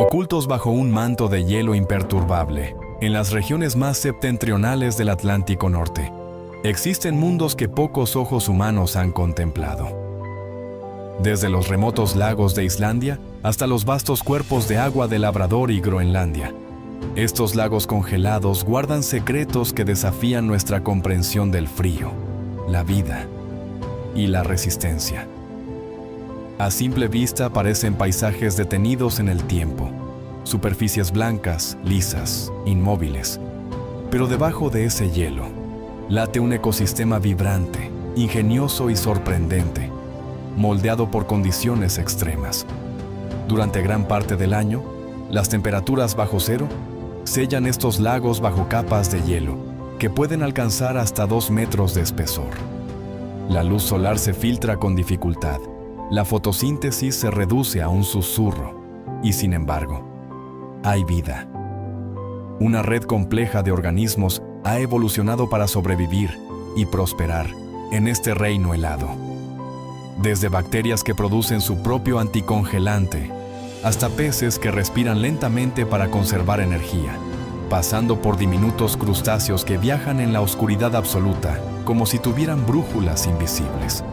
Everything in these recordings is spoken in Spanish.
Ocultos bajo un manto de hielo imperturbable, en las regiones más septentrionales del Atlántico Norte, existen mundos que pocos ojos humanos han contemplado. Desde los remotos lagos de Islandia hasta los vastos cuerpos de agua de Labrador y Groenlandia, estos lagos congelados guardan secretos que desafían nuestra comprensión del frío, la vida y la resistencia. A simple vista parecen paisajes detenidos en el tiempo, superficies blancas, lisas, inmóviles. Pero debajo de ese hielo, late un ecosistema vibrante, ingenioso y sorprendente, moldeado por condiciones extremas. Durante gran parte del año, las temperaturas bajo cero sellan estos lagos bajo capas de hielo, que pueden alcanzar hasta 2 metros de espesor. La luz solar se filtra con dificultad. La fotosíntesis se reduce a un susurro, y sin embargo, hay vida. Una red compleja de organismos ha evolucionado para sobrevivir y prosperar en este reino helado. Desde bacterias que producen su propio anticongelante, hasta peces que respiran lentamente para conservar energía, pasando por diminutos crustáceos que viajan en la oscuridad absoluta, como si tuvieran brújulas invisibles.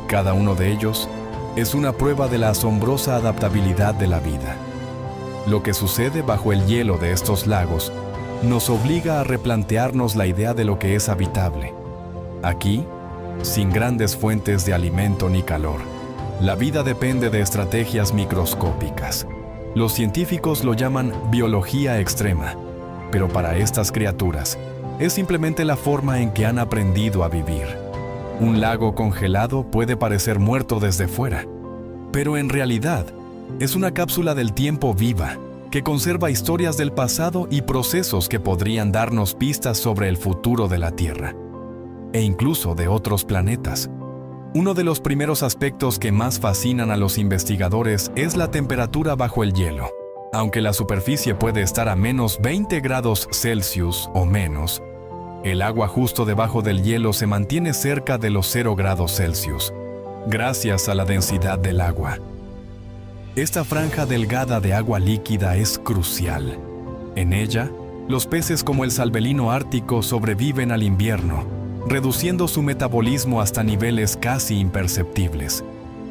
Cada uno de ellos es una prueba de la asombrosa adaptabilidad de la vida. Lo que sucede bajo el hielo de estos lagos nos obliga a replantearnos la idea de lo que es habitable. Aquí, sin grandes fuentes de alimento ni calor, la vida depende de estrategias microscópicas. Los científicos lo llaman biología extrema, pero para estas criaturas es simplemente la forma en que han aprendido a vivir. Un lago congelado puede parecer muerto desde fuera, pero en realidad es una cápsula del tiempo viva que conserva historias del pasado y procesos que podrían darnos pistas sobre el futuro de la Tierra, e incluso de otros planetas. Uno de los primeros aspectos que más fascinan a los investigadores es la temperatura bajo el hielo. Aunque la superficie puede estar a menos 20 grados Celsius o menos, el agua justo debajo del hielo se mantiene cerca de los 0 grados Celsius, gracias a la densidad del agua. Esta franja delgada de agua líquida es crucial. En ella, los peces como el salvelino ártico sobreviven al invierno, reduciendo su metabolismo hasta niveles casi imperceptibles.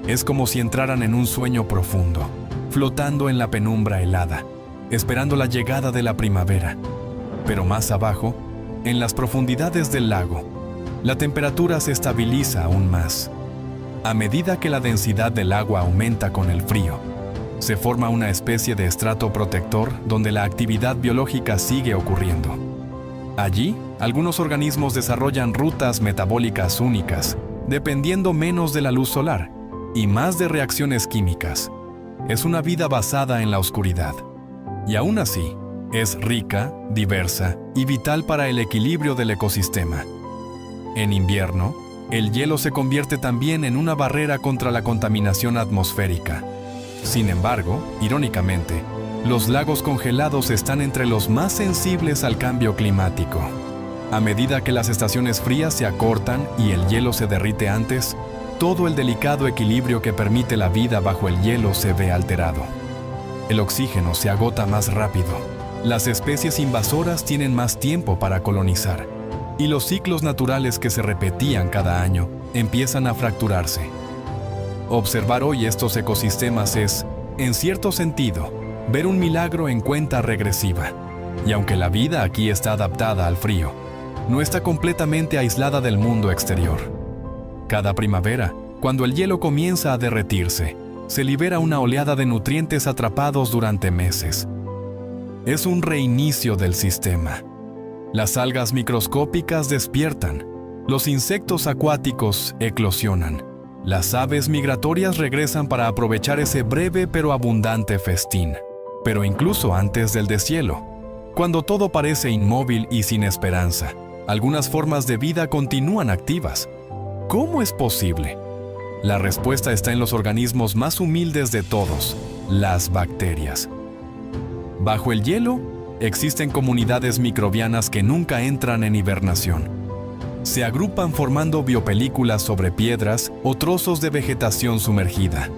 Es como si entraran en un sueño profundo, flotando en la penumbra helada, esperando la llegada de la primavera. Pero más abajo, en las profundidades del lago, la temperatura se estabiliza aún más. A medida que la densidad del agua aumenta con el frío, se forma una especie de estrato protector donde la actividad biológica sigue ocurriendo. Allí, algunos organismos desarrollan rutas metabólicas únicas, dependiendo menos de la luz solar y más de reacciones químicas. Es una vida basada en la oscuridad. Y aún así, es rica, diversa y vital para el equilibrio del ecosistema. En invierno, el hielo se convierte también en una barrera contra la contaminación atmosférica. Sin embargo, irónicamente, los lagos congelados están entre los más sensibles al cambio climático. A medida que las estaciones frías se acortan y el hielo se derrite antes, todo el delicado equilibrio que permite la vida bajo el hielo se ve alterado. El oxígeno se agota más rápido. Las especies invasoras tienen más tiempo para colonizar, y los ciclos naturales que se repetían cada año empiezan a fracturarse. Observar hoy estos ecosistemas es, en cierto sentido, ver un milagro en cuenta regresiva. Y aunque la vida aquí está adaptada al frío, no está completamente aislada del mundo exterior. Cada primavera, cuando el hielo comienza a derretirse, se libera una oleada de nutrientes atrapados durante meses. Es un reinicio del sistema. Las algas microscópicas despiertan, los insectos acuáticos eclosionan, las aves migratorias regresan para aprovechar ese breve pero abundante festín. Pero incluso antes del deshielo, cuando todo parece inmóvil y sin esperanza, algunas formas de vida continúan activas. ¿Cómo es posible? La respuesta está en los organismos más humildes de todos, las bacterias. Bajo el hielo, existen comunidades microbianas que nunca entran en hibernación. Se agrupan formando biopelículas sobre piedras o trozos de vegetación sumergida.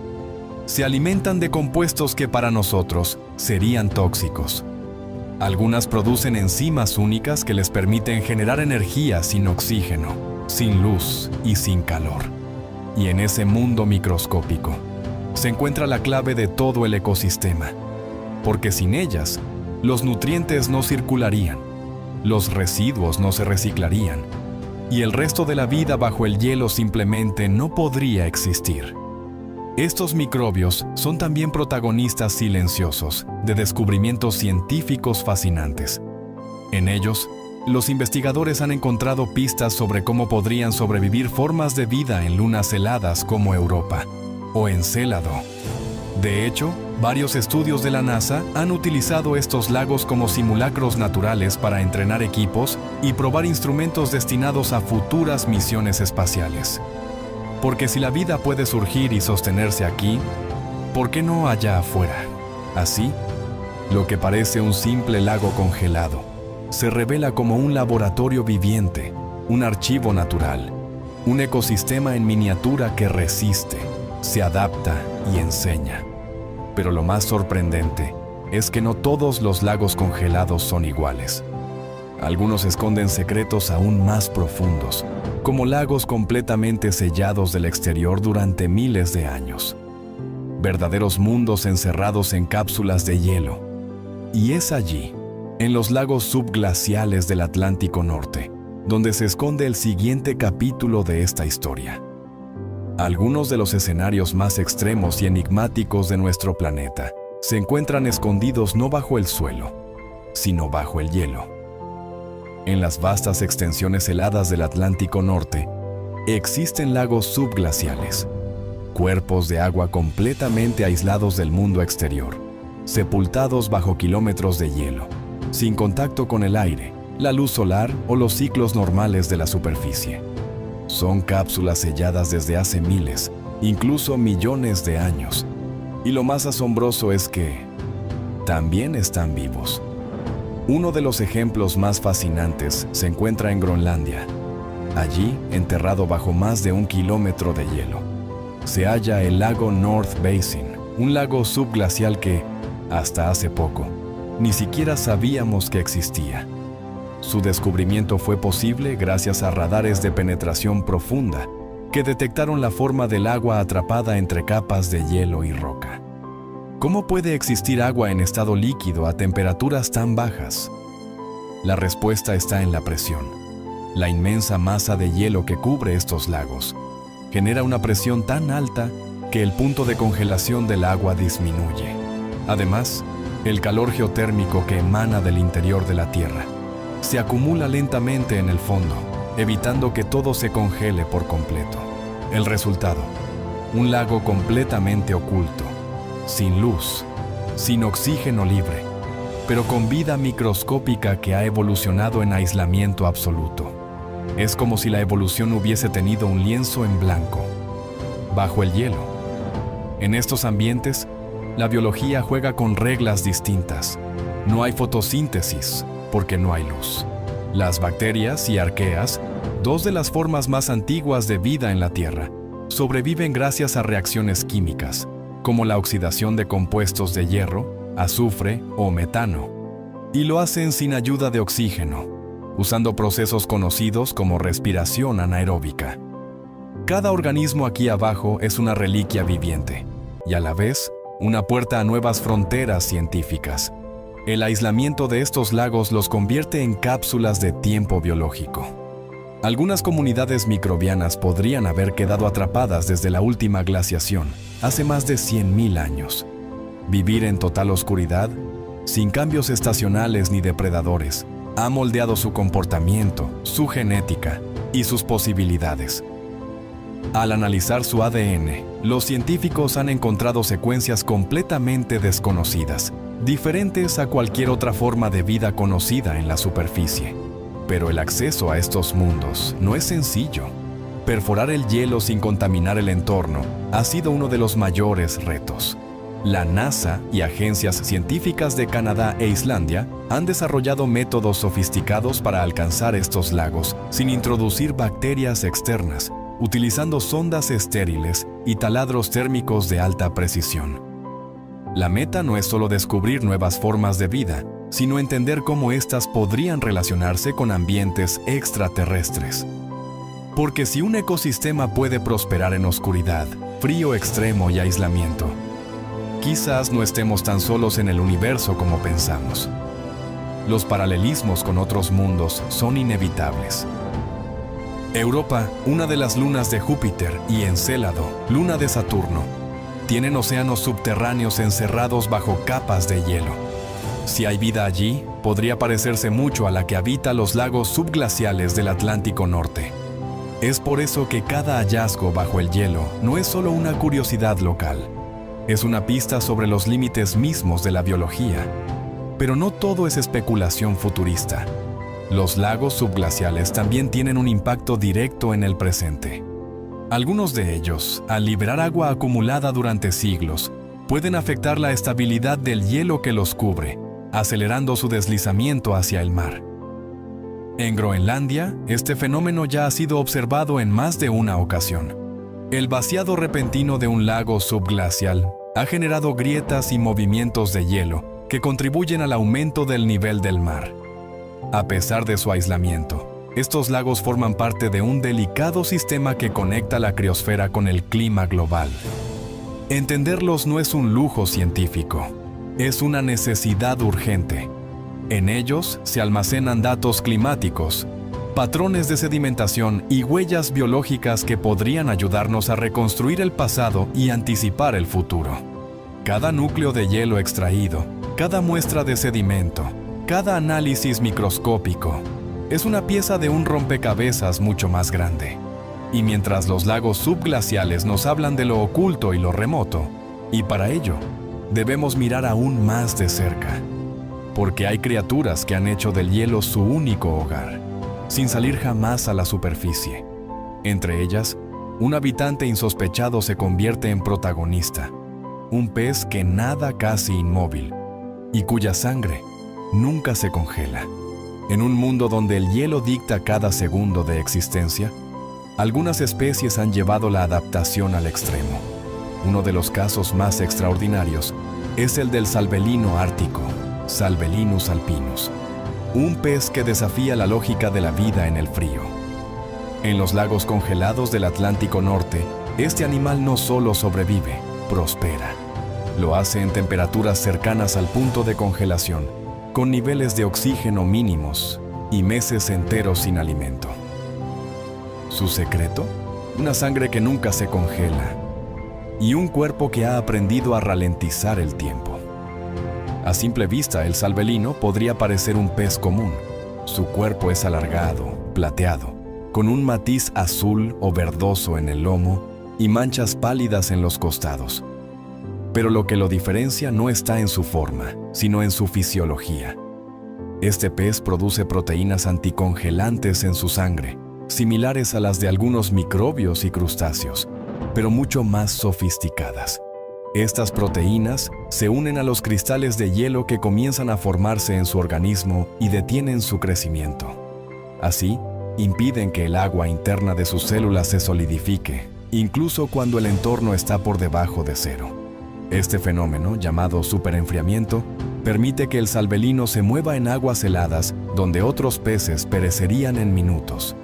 se alimentan de compuestos que para nosotros serían tóxicos. Algunas producen enzimas únicas que les permiten generar energía sin oxígeno, sin luz y sin calor. Y en ese mundo microscópico se encuentra la clave de todo el ecosistema, porque sin ellas, los nutrientes no circularían, los residuos no se reciclarían, y el resto de la vida bajo el hielo simplemente no podría existir. Estos microbios son también protagonistas silenciosos de descubrimientos científicos fascinantes. En ellos, los investigadores han encontrado pistas sobre cómo podrían sobrevivir formas de vida en lunas heladas como Europa o Encélado. De hecho, varios estudios de la NASA han utilizado estos lagos como simulacros naturales para entrenar equipos y probar instrumentos destinados a futuras misiones espaciales. Porque si la vida puede surgir y sostenerse aquí, ¿por qué no allá afuera? Así, lo que parece un simple lago congelado se revela como un laboratorio viviente, un archivo natural, un ecosistema en miniatura que resiste, se adapta y enseña. Pero lo más sorprendente es que no todos los lagos congelados son iguales. Algunos esconden secretos aún más profundos, como lagos completamente sellados del exterior durante miles de años. Verdaderos mundos encerrados en cápsulas de hielo. Y es allí, en los lagos subglaciales del Atlántico Norte, donde se esconde el siguiente capítulo de esta historia. Algunos de los escenarios más extremos y enigmáticos de nuestro planeta se encuentran escondidos no bajo el suelo, sino bajo el hielo. En las vastas extensiones heladas del Atlántico Norte, existen lagos subglaciales, cuerpos de agua completamente aislados del mundo exterior, sepultados bajo kilómetros de hielo, sin contacto con el aire, la luz solar o los ciclos normales de la superficie. Son cápsulas selladas desde hace miles, incluso millones de años. Y lo más asombroso es que también están vivos. Uno de los ejemplos más fascinantes se encuentra en Groenlandia. Allí, enterrado bajo más de 1 kilómetro de hielo, se halla el lago North Basin, un lago subglacial que, hasta hace poco, ni siquiera sabíamos que existía. Su descubrimiento fue posible gracias a radares de penetración profunda que detectaron la forma del agua atrapada entre capas de hielo y roca. ¿Cómo puede existir agua en estado líquido a temperaturas tan bajas? La respuesta está en la presión. La inmensa masa de hielo que cubre estos lagos genera una presión tan alta que el punto de congelación del agua disminuye. Además, el calor geotérmico que emana del interior de la Tierra se acumula lentamente en el fondo, evitando que todo se congele por completo. El resultado, un lago completamente oculto, sin luz, sin oxígeno libre, pero con vida microscópica que ha evolucionado en aislamiento absoluto. Es como si la evolución hubiese tenido un lienzo en blanco, bajo el hielo. En estos ambientes, la biología juega con reglas distintas. No hay fotosíntesis, porque no hay luz. Las bacterias y arqueas, dos de las formas más antiguas de vida en la Tierra, sobreviven gracias a reacciones químicas, como la oxidación de compuestos de hierro, azufre o metano, y lo hacen sin ayuda de oxígeno, usando procesos conocidos como respiración anaeróbica. Cada organismo aquí abajo es una reliquia viviente, y a la vez, una puerta a nuevas fronteras científicas. El aislamiento de estos lagos los convierte en cápsulas de tiempo biológico. Algunas comunidades microbianas podrían haber quedado atrapadas desde la última glaciación, hace más de 100.000 años. Vivir en total oscuridad, sin cambios estacionales ni depredadores, ha moldeado su comportamiento, su genética y sus posibilidades. Al analizar su ADN, los científicos han encontrado secuencias completamente desconocidas, diferentes a cualquier otra forma de vida conocida en la superficie. Pero el acceso a estos mundos no es sencillo. Perforar el hielo sin contaminar el entorno ha sido uno de los mayores retos. La NASA y agencias científicas de Canadá e Islandia han desarrollado métodos sofisticados para alcanzar estos lagos sin introducir bacterias externas utilizando sondas estériles y taladros térmicos de alta precisión. La meta no es solo descubrir nuevas formas de vida, sino entender cómo éstas podrían relacionarse con ambientes extraterrestres. Porque si un ecosistema puede prosperar en oscuridad, frío extremo y aislamiento, quizás no estemos tan solos en el universo como pensamos. Los paralelismos con otros mundos son inevitables. Europa, una de las lunas de Júpiter, y Encélado, luna de Saturno, tienen océanos subterráneos encerrados bajo capas de hielo. Si hay vida allí, podría parecerse mucho a la que habita los lagos subglaciales del Atlántico Norte. Es por eso que cada hallazgo bajo el hielo no es solo una curiosidad local. Es una pista sobre los límites mismos de la biología. Pero no todo es especulación futurista. Los lagos subglaciales también tienen un impacto directo en el presente. Algunos de ellos, al liberar agua acumulada durante siglos, pueden afectar la estabilidad del hielo que los cubre, acelerando su deslizamiento hacia el mar. En Groenlandia, este fenómeno ya ha sido observado en más de una ocasión. El vaciado repentino de un lago subglacial ha generado grietas y movimientos de hielo que contribuyen al aumento del nivel del mar. A pesar de su aislamiento, estos lagos forman parte de un delicado sistema que conecta la criosfera con el clima global. Entenderlos no es un lujo científico, es una necesidad urgente. En ellos se almacenan datos climáticos, patrones de sedimentación y huellas biológicas que podrían ayudarnos a reconstruir el pasado y anticipar el futuro. Cada núcleo de hielo extraído, cada muestra de sedimento, cada análisis microscópico, es una pieza de un rompecabezas mucho más grande. Y mientras los lagos subglaciales nos hablan de lo oculto y lo remoto, y para ello, debemos mirar aún más de cerca. Porque hay criaturas que han hecho del hielo su único hogar, sin salir jamás a la superficie. Entre ellas, un habitante insospechado se convierte en protagonista, un pez que nada casi inmóvil, y cuya sangre nunca se congela. En un mundo donde el hielo dicta cada segundo de existencia, algunas especies han llevado la adaptación al extremo. Uno de los casos más extraordinarios es el del salvelino ártico, Salvelinus alpinus, un pez que desafía la lógica de la vida en el frío. En los lagos congelados del Atlántico Norte, este animal no solo sobrevive, prospera. Lo hace en temperaturas cercanas al punto de congelación, con niveles de oxígeno mínimos y meses enteros sin alimento. ¿Su secreto? Una sangre que nunca se congela y un cuerpo que ha aprendido a ralentizar el tiempo. A simple vista, el salvelino podría parecer un pez común. Su cuerpo es alargado, plateado, con un matiz azul o verdoso en el lomo y manchas pálidas en los costados. Pero lo que lo diferencia no está en su forma, sino en su fisiología. Este pez produce proteínas anticongelantes en su sangre, similares a las de algunos microbios y crustáceos, pero mucho más sofisticadas. Estas proteínas se unen a los cristales de hielo que comienzan a formarse en su organismo y detienen su crecimiento. Así, impiden que el agua interna de sus células se solidifique, incluso cuando el entorno está por debajo de cero. Este fenómeno, llamado superenfriamiento, permite que el salvelino se mueva en aguas heladas donde otros peces perecerían en minutos.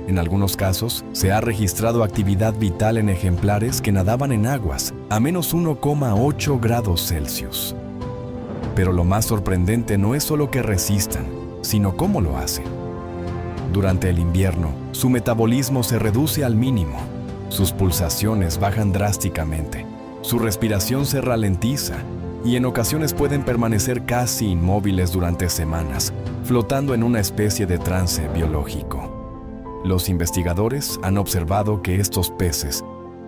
En algunos casos, se ha registrado actividad vital en ejemplares que nadaban en aguas a menos 1,8 grados Celsius. Pero lo más sorprendente no es solo que resistan, sino cómo lo hacen. Durante el invierno, su metabolismo se reduce al mínimo, sus pulsaciones bajan drásticamente, su respiración se ralentiza y en ocasiones pueden permanecer casi inmóviles durante semanas, flotando en una especie de trance biológico. Los investigadores han observado que estos peces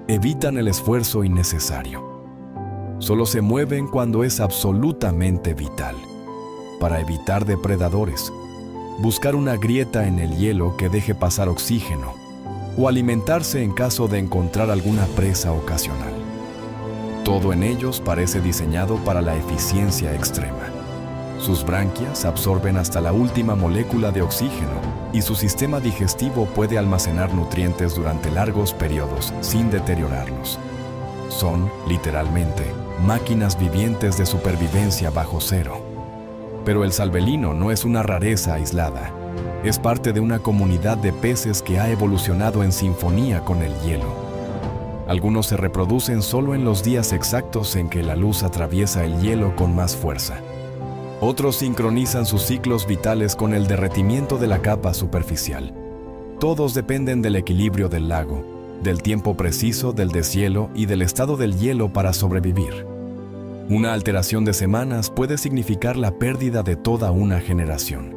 evitan el esfuerzo innecesario. Solo se mueven cuando es absolutamente vital, para evitar depredadores, buscar una grieta en el hielo que deje pasar oxígeno, o alimentarse en caso de encontrar alguna presa ocasional. Todo en ellos parece diseñado para la eficiencia extrema. Sus branquias absorben hasta la última molécula de oxígeno y su sistema digestivo puede almacenar nutrientes durante largos periodos sin deteriorarlos. Son, literalmente, máquinas vivientes de supervivencia bajo cero. Pero el salvelino no es una rareza aislada. Es parte de una comunidad de peces que ha evolucionado en sinfonía con el hielo. Algunos se reproducen solo en los días exactos en que la luz atraviesa el hielo con más fuerza. Otros sincronizan sus ciclos vitales con el derretimiento de la capa superficial. Todos dependen del equilibrio del lago, del tiempo preciso del deshielo y del estado del hielo para sobrevivir. Una alteración de semanas puede significar la pérdida de toda una generación.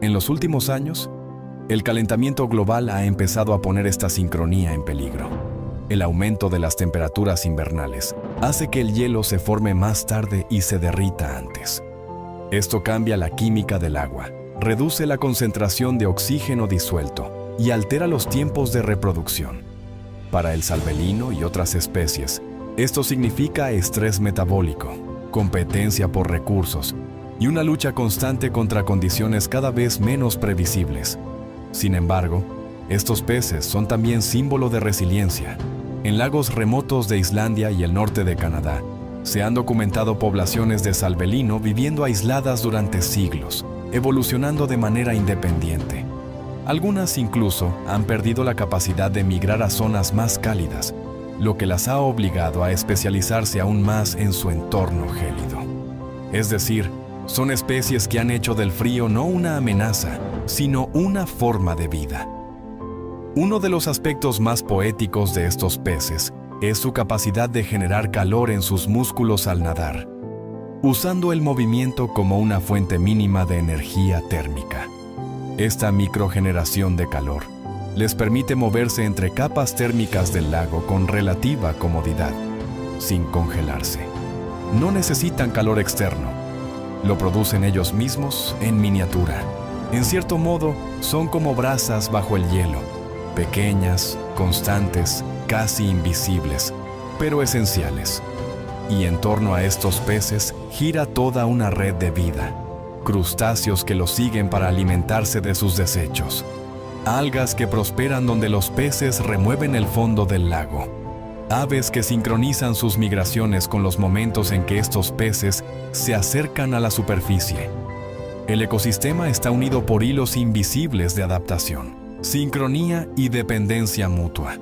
En los últimos años, el calentamiento global ha empezado a poner esta sincronía en peligro. El aumento de las temperaturas invernales hace que el hielo se forme más tarde y se derrita antes. Esto cambia la química del agua, reduce la concentración de oxígeno disuelto y altera los tiempos de reproducción. Para el salvelino y otras especies, esto significa estrés metabólico, competencia por recursos y una lucha constante contra condiciones cada vez menos previsibles. Sin embargo, estos peces son también símbolo de resiliencia. En lagos remotos de Islandia y el norte de Canadá, se han documentado poblaciones de salvelino viviendo aisladas durante siglos, evolucionando de manera independiente. Algunas incluso han perdido la capacidad de migrar a zonas más cálidas, lo que las ha obligado a especializarse aún más en su entorno gélido. Es decir, son especies que han hecho del frío no una amenaza, sino una forma de vida. Uno de los aspectos más poéticos de estos peces es su capacidad de generar calor en sus músculos al nadar, usando el movimiento como una fuente mínima de energía térmica. Esta microgeneración de calor les permite moverse entre capas térmicas del lago con relativa comodidad, sin congelarse. No necesitan calor externo, lo producen ellos mismos en miniatura. En cierto modo, son como brasas bajo el hielo, pequeñas, constantes, casi invisibles, pero esenciales. Y en torno a estos peces gira toda una red de vida. Crustáceos que los siguen para alimentarse de sus desechos. Algas que prosperan donde los peces remueven el fondo del lago. Aves que sincronizan sus migraciones con los momentos en que estos peces se acercan a la superficie. El ecosistema está unido por hilos invisibles de adaptación, sincronía y dependencia mutua.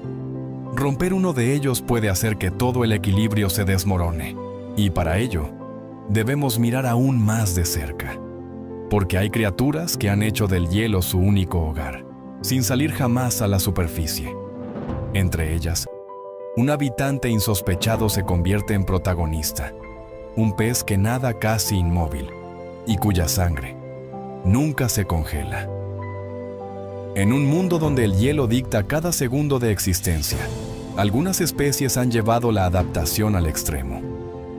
Romper uno de ellos puede hacer que todo el equilibrio se desmorone, y para ello, debemos mirar aún más de cerca, porque hay criaturas que han hecho del hielo su único hogar, sin salir jamás a la superficie. Entre ellas, un habitante insospechado se convierte en protagonista, un pez que nada casi inmóvil y cuya sangre nunca se congela. En un mundo donde el hielo dicta cada segundo de existencia, algunas especies han llevado la adaptación al extremo.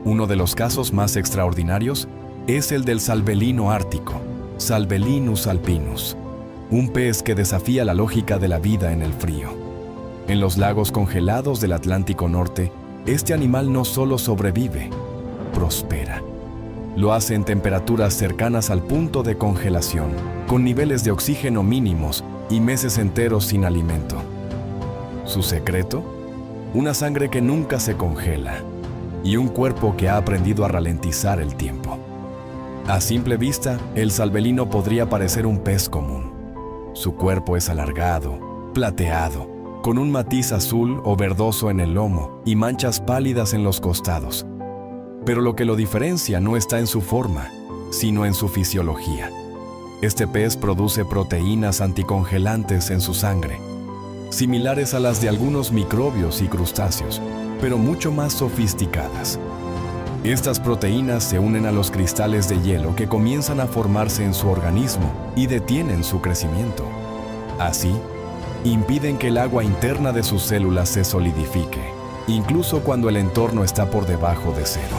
Uno de los casos más extraordinarios es el del salvelino ártico, Salvelinus alpinus, un pez que desafía la lógica de la vida en el frío. En los lagos congelados del Atlántico Norte, este animal no solo sobrevive, prospera. Lo hace en temperaturas cercanas al punto de congelación, con niveles de oxígeno mínimos y meses enteros sin alimento. ¿Su secreto? Una sangre que nunca se congela y un cuerpo que ha aprendido a ralentizar el tiempo. A simple vista, el salvelino podría parecer un pez común. Su cuerpo es alargado, plateado, con un matiz azul o verdoso en el lomo y manchas pálidas en los costados. Pero lo que lo diferencia no está en su forma, sino en su fisiología. Este pez produce proteínas anticongelantes en su sangre, similares a las de algunos microbios y crustáceos, pero mucho más sofisticadas. Estas proteínas se unen a los cristales de hielo que comienzan a formarse en su organismo y detienen su crecimiento. Así, impiden que el agua interna de sus células se solidifique, incluso cuando el entorno está por debajo de cero.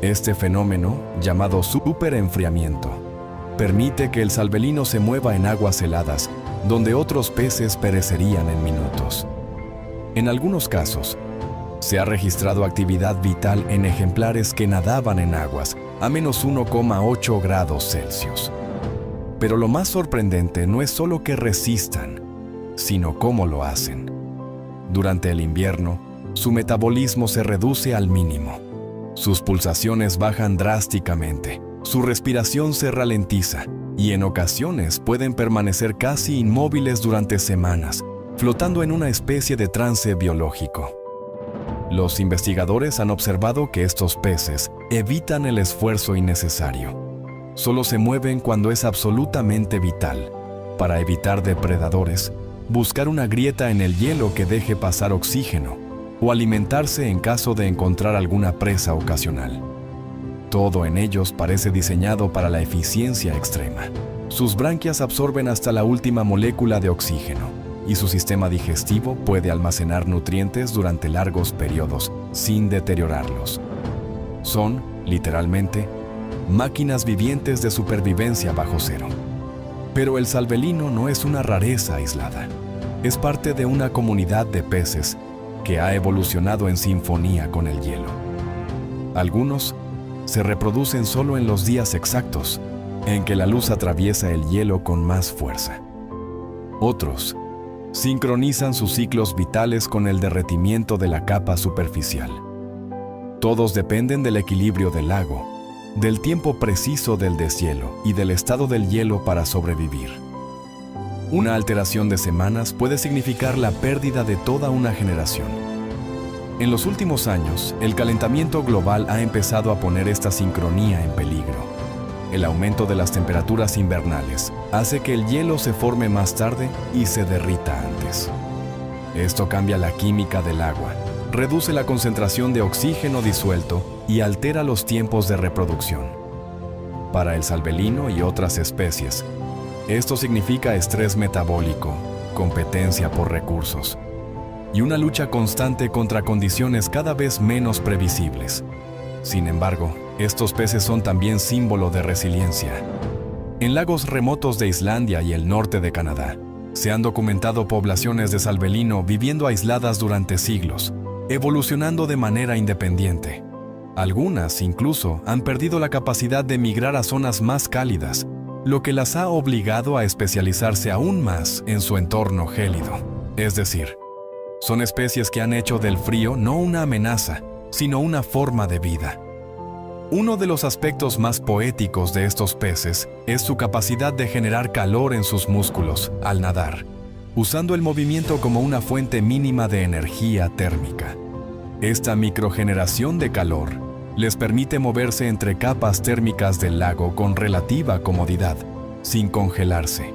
Este fenómeno, llamado superenfriamiento, permite que el salvelino se mueva en aguas heladas, donde otros peces perecerían en minutos. En algunos casos, se ha registrado actividad vital en ejemplares que nadaban en aguas a menos 1,8 grados Celsius. Pero lo más sorprendente no es solo que resistan, sino cómo lo hacen. Durante el invierno, su metabolismo se reduce al mínimo. Sus pulsaciones bajan drásticamente, su respiración se ralentiza y en ocasiones pueden permanecer casi inmóviles durante semanas, flotando en una especie de trance biológico. Los investigadores han observado que estos peces evitan el esfuerzo innecesario. Solo se mueven cuando es absolutamente vital, para evitar depredadores, buscar una grieta en el hielo que deje pasar oxígeno, o alimentarse en caso de encontrar alguna presa ocasional. Todo en ellos parece diseñado para la eficiencia extrema. Sus branquias absorben hasta la última molécula de oxígeno, y su sistema digestivo puede almacenar nutrientes durante largos periodos sin deteriorarlos. Son, literalmente, máquinas vivientes de supervivencia bajo cero. Pero el salvelino no es una rareza aislada. Es parte de una comunidad de peces que ha evolucionado en sinfonía con el hielo. Algunos se reproducen solo en los días exactos en que la luz atraviesa el hielo con más fuerza. Otros sincronizan sus ciclos vitales con el derretimiento de la capa superficial. Todos dependen del equilibrio del lago, del tiempo preciso del deshielo y del estado del hielo para sobrevivir. Una alteración de semanas puede significar la pérdida de toda una generación. En los últimos años, el calentamiento global ha empezado a poner esta sincronía en peligro. El aumento de las temperaturas invernales hace que el hielo se forme más tarde y se derrita antes. Esto cambia la química del agua, reduce la concentración de oxígeno disuelto y altera los tiempos de reproducción. Para el salvelino y otras especies, esto significa estrés metabólico, competencia por recursos y una lucha constante contra condiciones cada vez menos previsibles. Sin embargo, estos peces son también símbolo de resiliencia. En lagos remotos de Islandia y el norte de Canadá, se han documentado poblaciones de salvelino viviendo aisladas durante siglos, evolucionando de manera independiente. Algunas, incluso, han perdido la capacidad de migrar a zonas más cálidas, lo que las ha obligado a especializarse aún más en su entorno gélido. Es decir, son especies que han hecho del frío no una amenaza, sino una forma de vida. Uno de los aspectos más poéticos de estos peces es su capacidad de generar calor en sus músculos al nadar, usando el movimiento como una fuente mínima de energía térmica. Esta microgeneración de calor les permite moverse entre capas térmicas del lago con relativa comodidad, sin congelarse.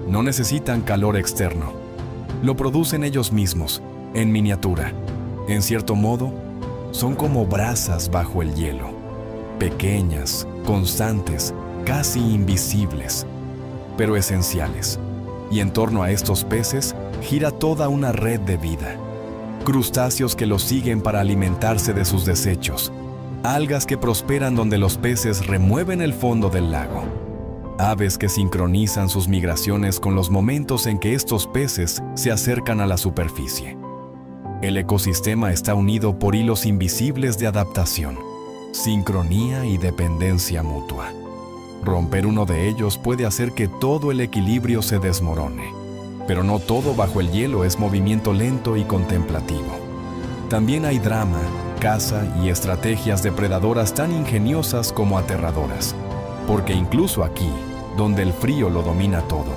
No necesitan calor externo. Lo producen ellos mismos, en miniatura. En cierto modo, son como brasas bajo el hielo. Pequeñas, constantes, casi invisibles, pero esenciales. Y en torno a estos peces gira toda una red de vida. Crustáceos que los siguen para alimentarse de sus desechos. Algas que prosperan donde los peces remueven el fondo del lago. Aves que sincronizan sus migraciones con los momentos en que estos peces se acercan a la superficie. El ecosistema está unido por hilos invisibles de adaptación, sincronía y dependencia mutua. Romper uno de ellos puede hacer que todo el equilibrio se desmorone. Pero no todo bajo el hielo es movimiento lento y contemplativo. También hay drama, caza y estrategias depredadoras tan ingeniosas como aterradoras. Porque incluso aquí, donde el frío lo domina todo,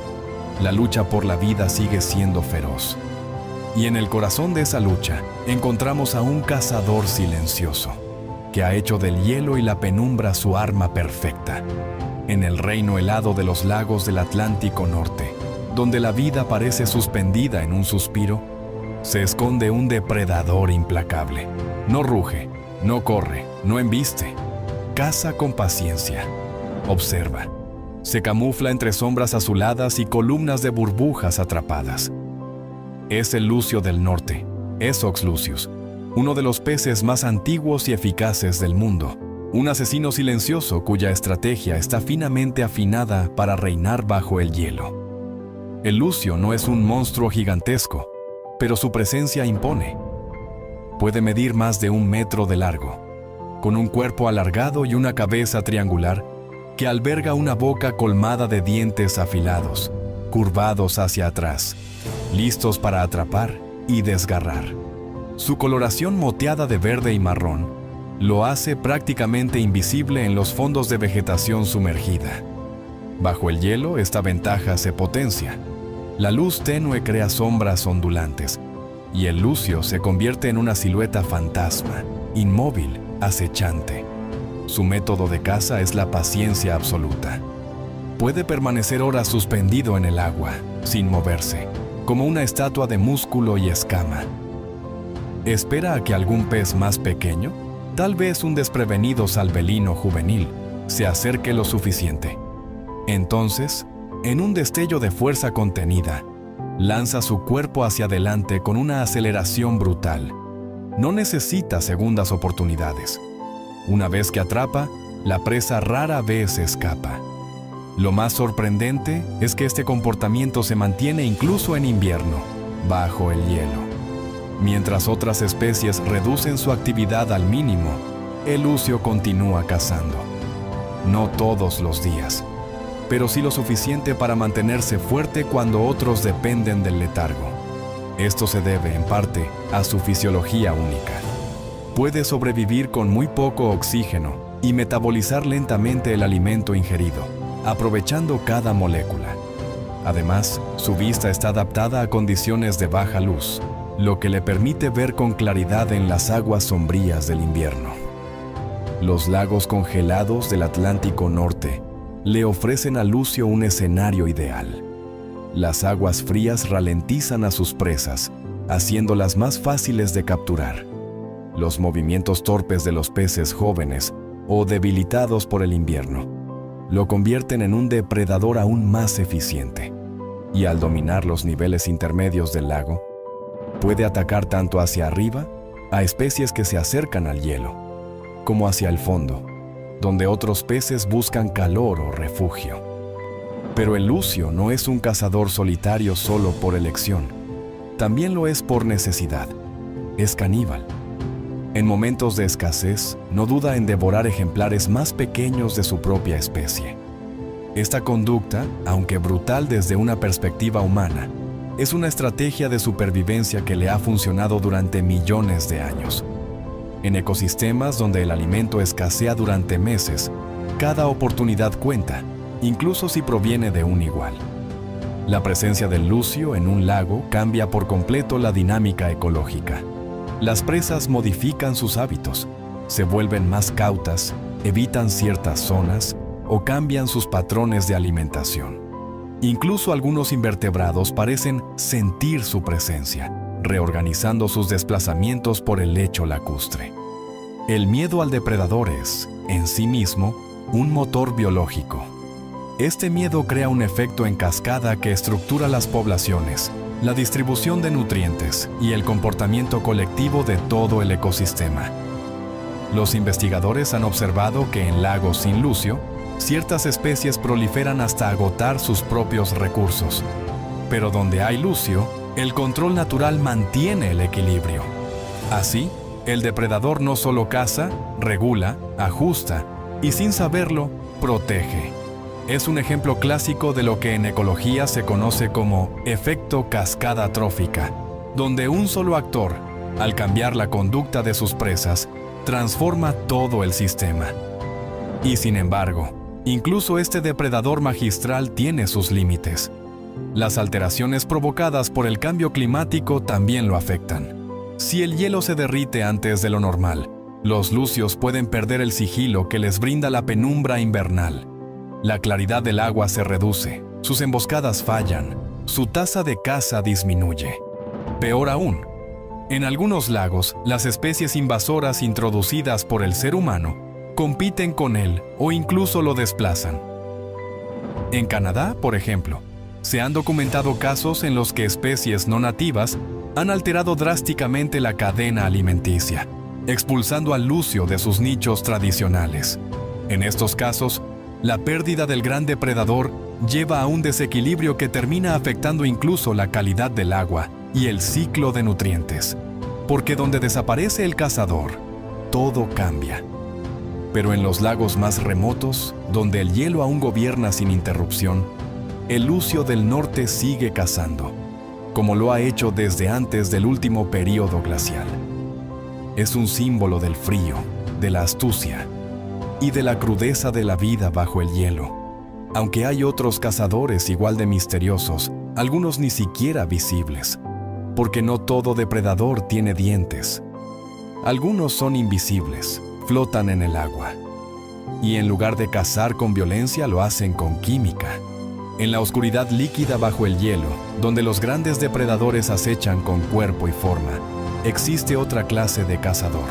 la lucha por la vida sigue siendo feroz. Y en el corazón de esa lucha encontramos a un cazador silencioso, que ha hecho del hielo y la penumbra su arma perfecta. En el reino helado de los lagos del Atlántico Norte, donde la vida parece suspendida en un suspiro, se esconde un depredador implacable. No ruge, no corre, no embiste. Caza con paciencia. Observa. Se camufla entre sombras azuladas y columnas de burbujas atrapadas. Es el lucio del norte, es Ox lucius, uno de los peces más antiguos y eficaces del mundo. Un asesino silencioso cuya estrategia está finamente afinada para reinar bajo el hielo. El lucio no es un monstruo gigantesco, pero su presencia impone. Puede medir más de 1 metro de largo. con un cuerpo alargado y una cabeza triangular que alberga una boca colmada de dientes afilados, curvados hacia atrás, listos para atrapar y desgarrar. Su coloración moteada de verde y marrón lo hace prácticamente invisible en los fondos de vegetación sumergida. Bajo el hielo, esta ventaja se potencia. La luz tenue crea sombras ondulantes, y el lucio se convierte en una silueta fantasma, inmóvil, acechante. Su método de caza es la paciencia absoluta. Puede permanecer horas suspendido en el agua, sin moverse, como una estatua de músculo y escama. Espera a que algún pez más pequeño, tal vez un desprevenido salvelino juvenil, se acerque lo suficiente. Entonces, en un destello de fuerza contenida, lanza su cuerpo hacia adelante con una aceleración brutal. No necesita segundas oportunidades. Una vez que atrapa, la presa rara vez escapa. Lo más sorprendente es que este comportamiento se mantiene incluso en invierno, bajo el hielo. Mientras otras especies reducen su actividad al mínimo, el lucio continúa cazando. No todos los días, pero sí lo suficiente para mantenerse fuerte cuando otros dependen del letargo. Esto se debe, en parte, a su fisiología única. Puede sobrevivir con muy poco oxígeno y metabolizar lentamente el alimento ingerido, aprovechando cada molécula. Además, su vista está adaptada a condiciones de baja luz, lo que le permite ver con claridad en las aguas sombrías del invierno. Los lagos congelados del Atlántico Norte le ofrecen a lucio un escenario ideal. Las aguas frías ralentizan a sus presas, haciéndolas más fáciles de capturar. Los movimientos torpes de los peces jóvenes o debilitados por el invierno lo convierten en un depredador aún más eficiente. Y al dominar los niveles intermedios del lago, puede atacar tanto hacia arriba, a especies que se acercan al hielo, como hacia el fondo, donde otros peces buscan calor o refugio. Pero el lucio no es un cazador solitario solo por elección. También lo es por necesidad. Es caníbal. En momentos de escasez, no duda en devorar ejemplares más pequeños de su propia especie. Esta conducta, aunque brutal desde una perspectiva humana, es una estrategia de supervivencia que le ha funcionado durante millones de años. En ecosistemas donde el alimento escasea durante meses, cada oportunidad cuenta, incluso si proviene de un igual. La presencia del lucio en un lago cambia por completo la dinámica ecológica. Las presas modifican sus hábitos, se vuelven más cautas, evitan ciertas zonas o cambian sus patrones de alimentación. Incluso algunos invertebrados parecen sentir su presencia, reorganizando sus desplazamientos por el lecho lacustre. El miedo al depredador es, en sí mismo, un motor biológico. Este miedo crea un efecto en cascada que estructura las poblaciones, la distribución de nutrientes y el comportamiento colectivo de todo el ecosistema. Los investigadores han observado que en lagos sin lucio, ciertas especies proliferan hasta agotar sus propios recursos. Pero donde hay lucio, el control natural mantiene el equilibrio. Así, el depredador no solo caza, regula, ajusta y sin saberlo, protege. Es un ejemplo clásico de lo que en ecología se conoce como efecto cascada trófica, donde un solo actor, al cambiar la conducta de sus presas, transforma todo el sistema. Y sin embargo, incluso este depredador magistral tiene sus límites. Las alteraciones provocadas por el cambio climático también lo afectan. Si el hielo se derrite antes de lo normal, los lucios pueden perder el sigilo que les brinda la penumbra invernal. La claridad del agua se reduce, sus emboscadas fallan, su tasa de caza disminuye. Peor aún, en algunos lagos, las especies invasoras introducidas por el ser humano compiten con él o incluso lo desplazan. En Canadá, por ejemplo, se han documentado casos en los que especies no nativas han alterado drásticamente la cadena alimenticia, expulsando al lucio de sus nichos tradicionales. En estos casos, la pérdida del gran depredador lleva a un desequilibrio que termina afectando incluso la calidad del agua y el ciclo de nutrientes. Porque donde desaparece el cazador, todo cambia. Pero en los lagos más remotos, donde el hielo aún gobierna sin interrupción, el lucio del norte sigue cazando, como lo ha hecho desde antes del último período glacial. Es un símbolo del frío, de la astucia y de la crudeza de la vida bajo el hielo. Aunque hay otros cazadores igual de misteriosos, algunos ni siquiera visibles, porque no todo depredador tiene dientes. Algunos son invisibles, flotan en el agua, y en lugar de cazar con violencia lo hacen con química. En la oscuridad líquida bajo el hielo, donde los grandes depredadores acechan con cuerpo y forma, existe otra clase de cazador.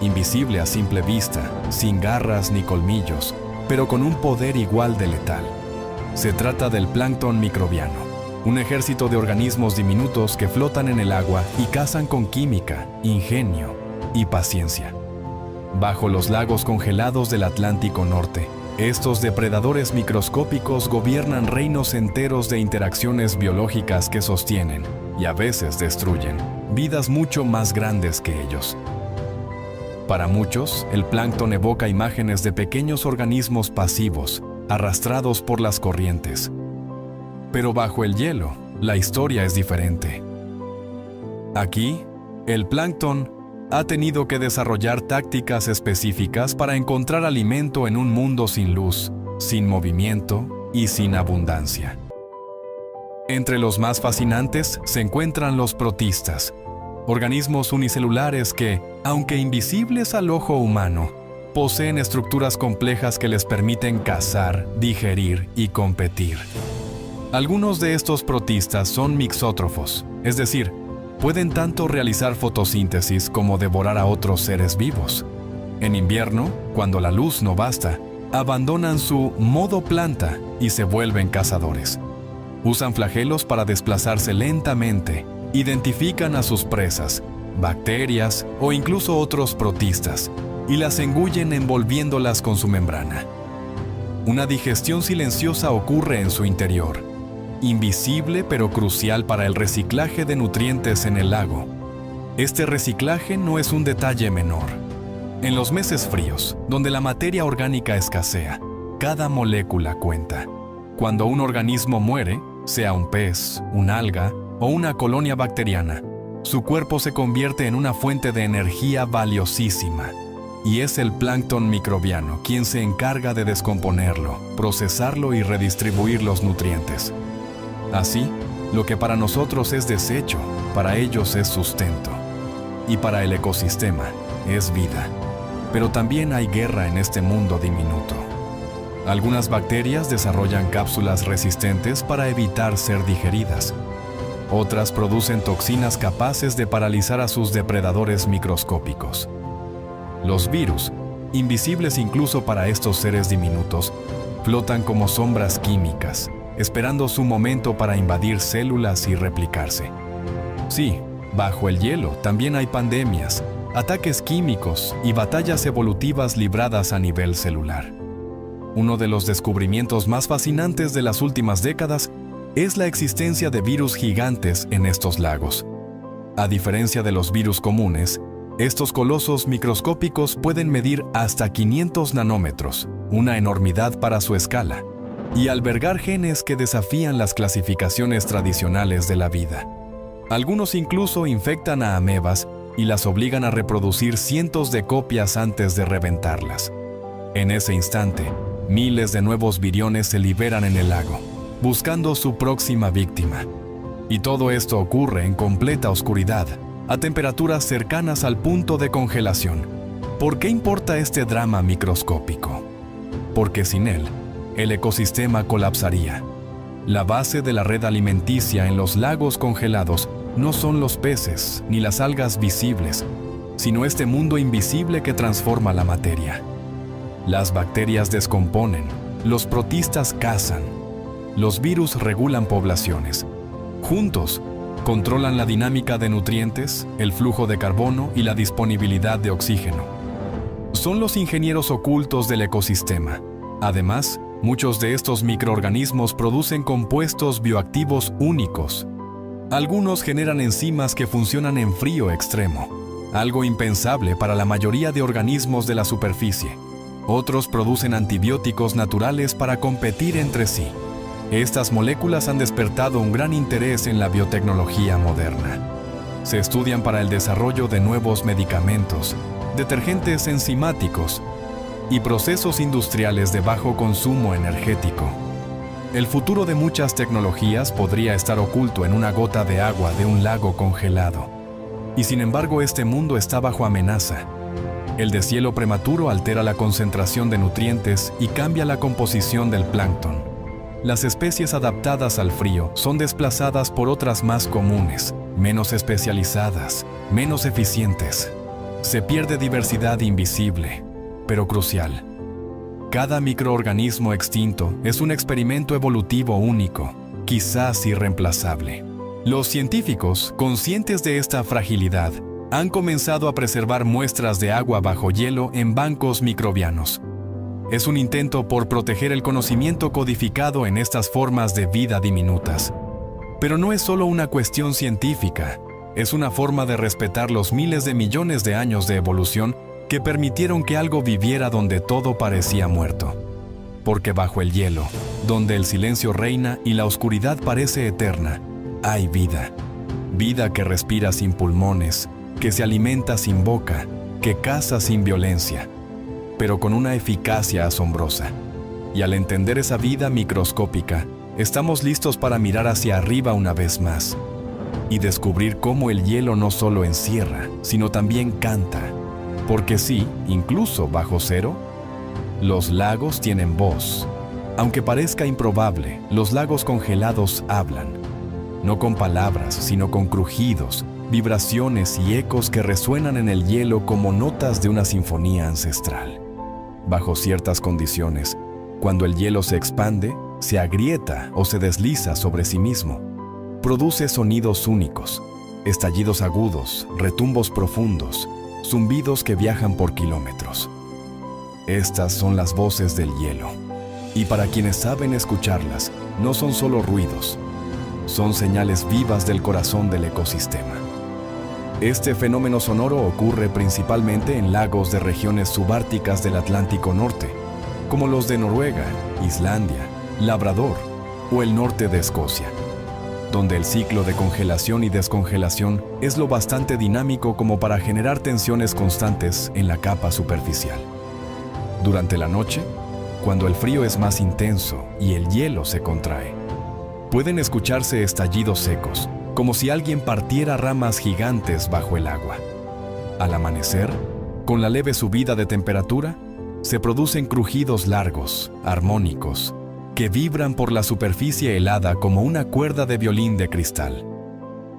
Invisible a simple vista, sin garras ni colmillos, pero con un poder igual de letal. Se trata del plancton microbiano, un ejército de organismos diminutos que flotan en el agua y cazan con química, ingenio y paciencia. Bajo los lagos congelados del Atlántico Norte, estos depredadores microscópicos gobiernan reinos enteros de interacciones biológicas que sostienen, y a veces destruyen, vidas mucho más grandes que ellos. Para muchos, el plancton evoca imágenes de pequeños organismos pasivos, arrastrados por las corrientes. Pero bajo el hielo, la historia es diferente. Aquí, el plancton ha tenido que desarrollar tácticas específicas para encontrar alimento en un mundo sin luz, sin movimiento y sin abundancia. Entre los más fascinantes se encuentran los protistas, organismos unicelulares que, aunque invisibles al ojo humano, poseen estructuras complejas que les permiten cazar, digerir y competir. Algunos de estos protistas son mixótrofos, es decir, pueden tanto realizar fotosíntesis como devorar a otros seres vivos. En invierno, cuando la luz no basta, abandonan su modo planta y se vuelven cazadores. Usan flagelos para desplazarse lentamente, identifican a sus presas, bacterias o incluso otros protistas, y las engullen envolviéndolas con su membrana. Una digestión silenciosa ocurre en su interior, invisible pero crucial para el reciclaje de nutrientes en el lago. Este reciclaje no es un detalle menor. En los meses fríos, donde la materia orgánica escasea, cada molécula cuenta. Cuando un organismo muere, sea un pez, un alga o una colonia bacteriana, su cuerpo se convierte en una fuente de energía valiosísima. Y es el plancton microbiano quien se encarga de descomponerlo, procesarlo y redistribuir los nutrientes. Así, lo que para nosotros es desecho, para ellos es sustento. Y para el ecosistema, es vida. Pero también hay guerra en este mundo diminuto. Algunas bacterias desarrollan cápsulas resistentes para evitar ser digeridas. Otras producen toxinas capaces de paralizar a sus depredadores microscópicos. Los virus, invisibles incluso para estos seres diminutos, flotan como sombras químicas, esperando su momento para invadir células y replicarse. Sí, bajo el hielo también hay pandemias, ataques químicos y batallas evolutivas libradas a nivel celular. Uno de los descubrimientos más fascinantes de las últimas décadas es la existencia de virus gigantes en estos lagos. A diferencia de los virus comunes, estos colosos microscópicos pueden medir hasta 500 nanómetros, una enormidad para su escala, y albergar genes que desafían las clasificaciones tradicionales de la vida. Algunos incluso infectan a amebas y las obligan a reproducir cientos de copias antes de reventarlas. En ese instante, miles de nuevos viriones se liberan en el lago, buscando su próxima víctima. Y todo esto ocurre en completa oscuridad, a temperaturas cercanas al punto de congelación. ¿Por qué importa este drama microscópico? Porque sin él, el ecosistema colapsaría. La base de la red alimenticia en los lagos congelados no son los peces ni las algas visibles, sino este mundo invisible que transforma la materia. Las bacterias descomponen, los protistas cazan, los virus regulan poblaciones. Juntos, controlan la dinámica de nutrientes, el flujo de carbono y la disponibilidad de oxígeno. Son los ingenieros ocultos del ecosistema. Además, muchos de estos microorganismos producen compuestos bioactivos únicos. Algunos generan enzimas que funcionan en frío extremo. algo impensable para la mayoría de organismos de la superficie. Otros producen antibióticos naturales para competir entre sí. Estas moléculas han despertado un gran interés en la biotecnología moderna. Se estudian para el desarrollo de nuevos medicamentos, detergentes enzimáticos y procesos industriales de bajo consumo energético. El futuro de muchas tecnologías podría estar oculto en una gota de agua de un lago congelado. Y sin embargo, este mundo está bajo amenaza. El deshielo prematuro altera la concentración de nutrientes y cambia la composición del plancton. Las especies adaptadas al frío son desplazadas por otras más comunes, menos especializadas, menos eficientes. Se pierde diversidad invisible, pero crucial. Cada microorganismo extinto es un experimento evolutivo único, quizás irreemplazable. Los científicos, conscientes de esta fragilidad, han comenzado a preservar muestras de agua bajo hielo en bancos microbianos. Es un intento por proteger el conocimiento codificado en estas formas de vida diminutas. Pero no es solo una cuestión científica, es una forma de respetar los miles de millones de años de evolución que permitieron que algo viviera donde todo parecía muerto. Porque bajo el hielo, donde el silencio reina y la oscuridad parece eterna, hay vida. Vida que respira sin pulmones, que se alimenta sin boca, que caza sin violencia, pero con una eficacia asombrosa. Y al entender esa vida microscópica, estamos listos para mirar hacia arriba una vez más y descubrir cómo el hielo no solo encierra, sino también canta. Porque sí, incluso bajo cero, los lagos tienen voz. Aunque parezca improbable, los lagos congelados hablan. No con palabras, sino con crujidos, vibraciones y ecos que resuenan en el hielo como notas de una sinfonía ancestral. Bajo ciertas condiciones, cuando el hielo se expande, se agrieta o se desliza sobre sí mismo, produce sonidos únicos, estallidos agudos, retumbos profundos, zumbidos que viajan por kilómetros. Estas son las voces del hielo, y para quienes saben escucharlas, no son solo ruidos, son señales vivas del corazón del ecosistema. Este fenómeno sonoro ocurre principalmente en lagos de regiones subárticas del Atlántico Norte, como los de Noruega, Islandia, Labrador o el norte de Escocia, donde el ciclo de congelación y descongelación es lo bastante dinámico como para generar tensiones constantes en la capa superficial. Durante la noche, cuando el frío es más intenso y el hielo se contrae, pueden escucharse estallidos secos, como si alguien partiera ramas gigantes bajo el agua. Al amanecer, con la leve subida de temperatura, se producen crujidos largos, armónicos, que vibran por la superficie helada como una cuerda de violín de cristal.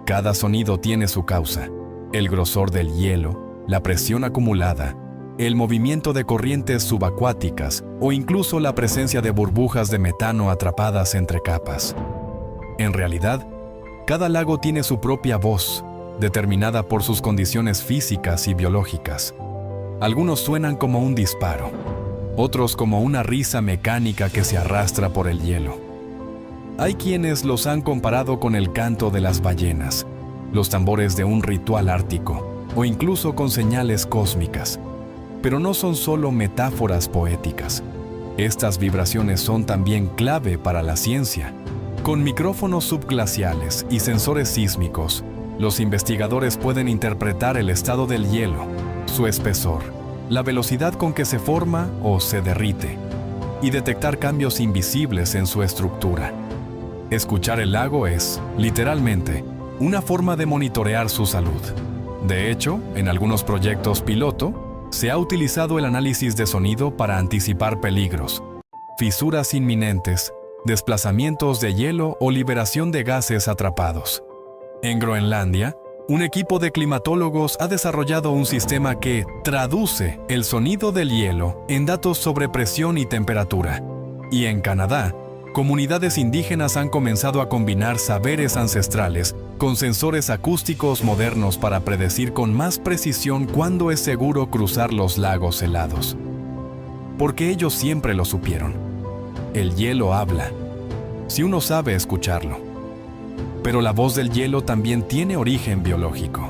Cada sonido tiene su causa: el grosor del hielo, la presión acumulada, el movimiento de corrientes subacuáticas o incluso la presencia de burbujas de metano atrapadas entre capas. En realidad, cada lago tiene su propia voz, determinada por sus condiciones físicas y biológicas. Algunos suenan como un disparo, otros como una risa mecánica que se arrastra por el hielo. Hay quienes los han comparado con el canto de las ballenas, los tambores de un ritual ártico, o incluso con señales cósmicas. Pero no son solo metáforas poéticas. Estas vibraciones son también clave para la ciencia. Con micrófonos subglaciales y sensores sísmicos, los investigadores pueden interpretar el estado del hielo, su espesor, la velocidad con que se forma o se derrite, y detectar cambios invisibles en su estructura. Escuchar el lago es, literalmente, una forma de monitorear su salud. De hecho, en algunos proyectos piloto, se ha utilizado el análisis de sonido para anticipar peligros, fisuras inminentes, desplazamientos de hielo o liberación de gases atrapados. En Groenlandia, un equipo de climatólogos ha desarrollado un sistema que traduce el sonido del hielo en datos sobre presión y temperatura. Y en Canadá, comunidades indígenas han comenzado a combinar saberes ancestrales con sensores acústicos modernos para predecir con más precisión cuándo es seguro cruzar los lagos helados. Porque ellos siempre lo supieron. El hielo habla, si uno sabe escucharlo. Pero la voz del hielo también tiene origen biológico.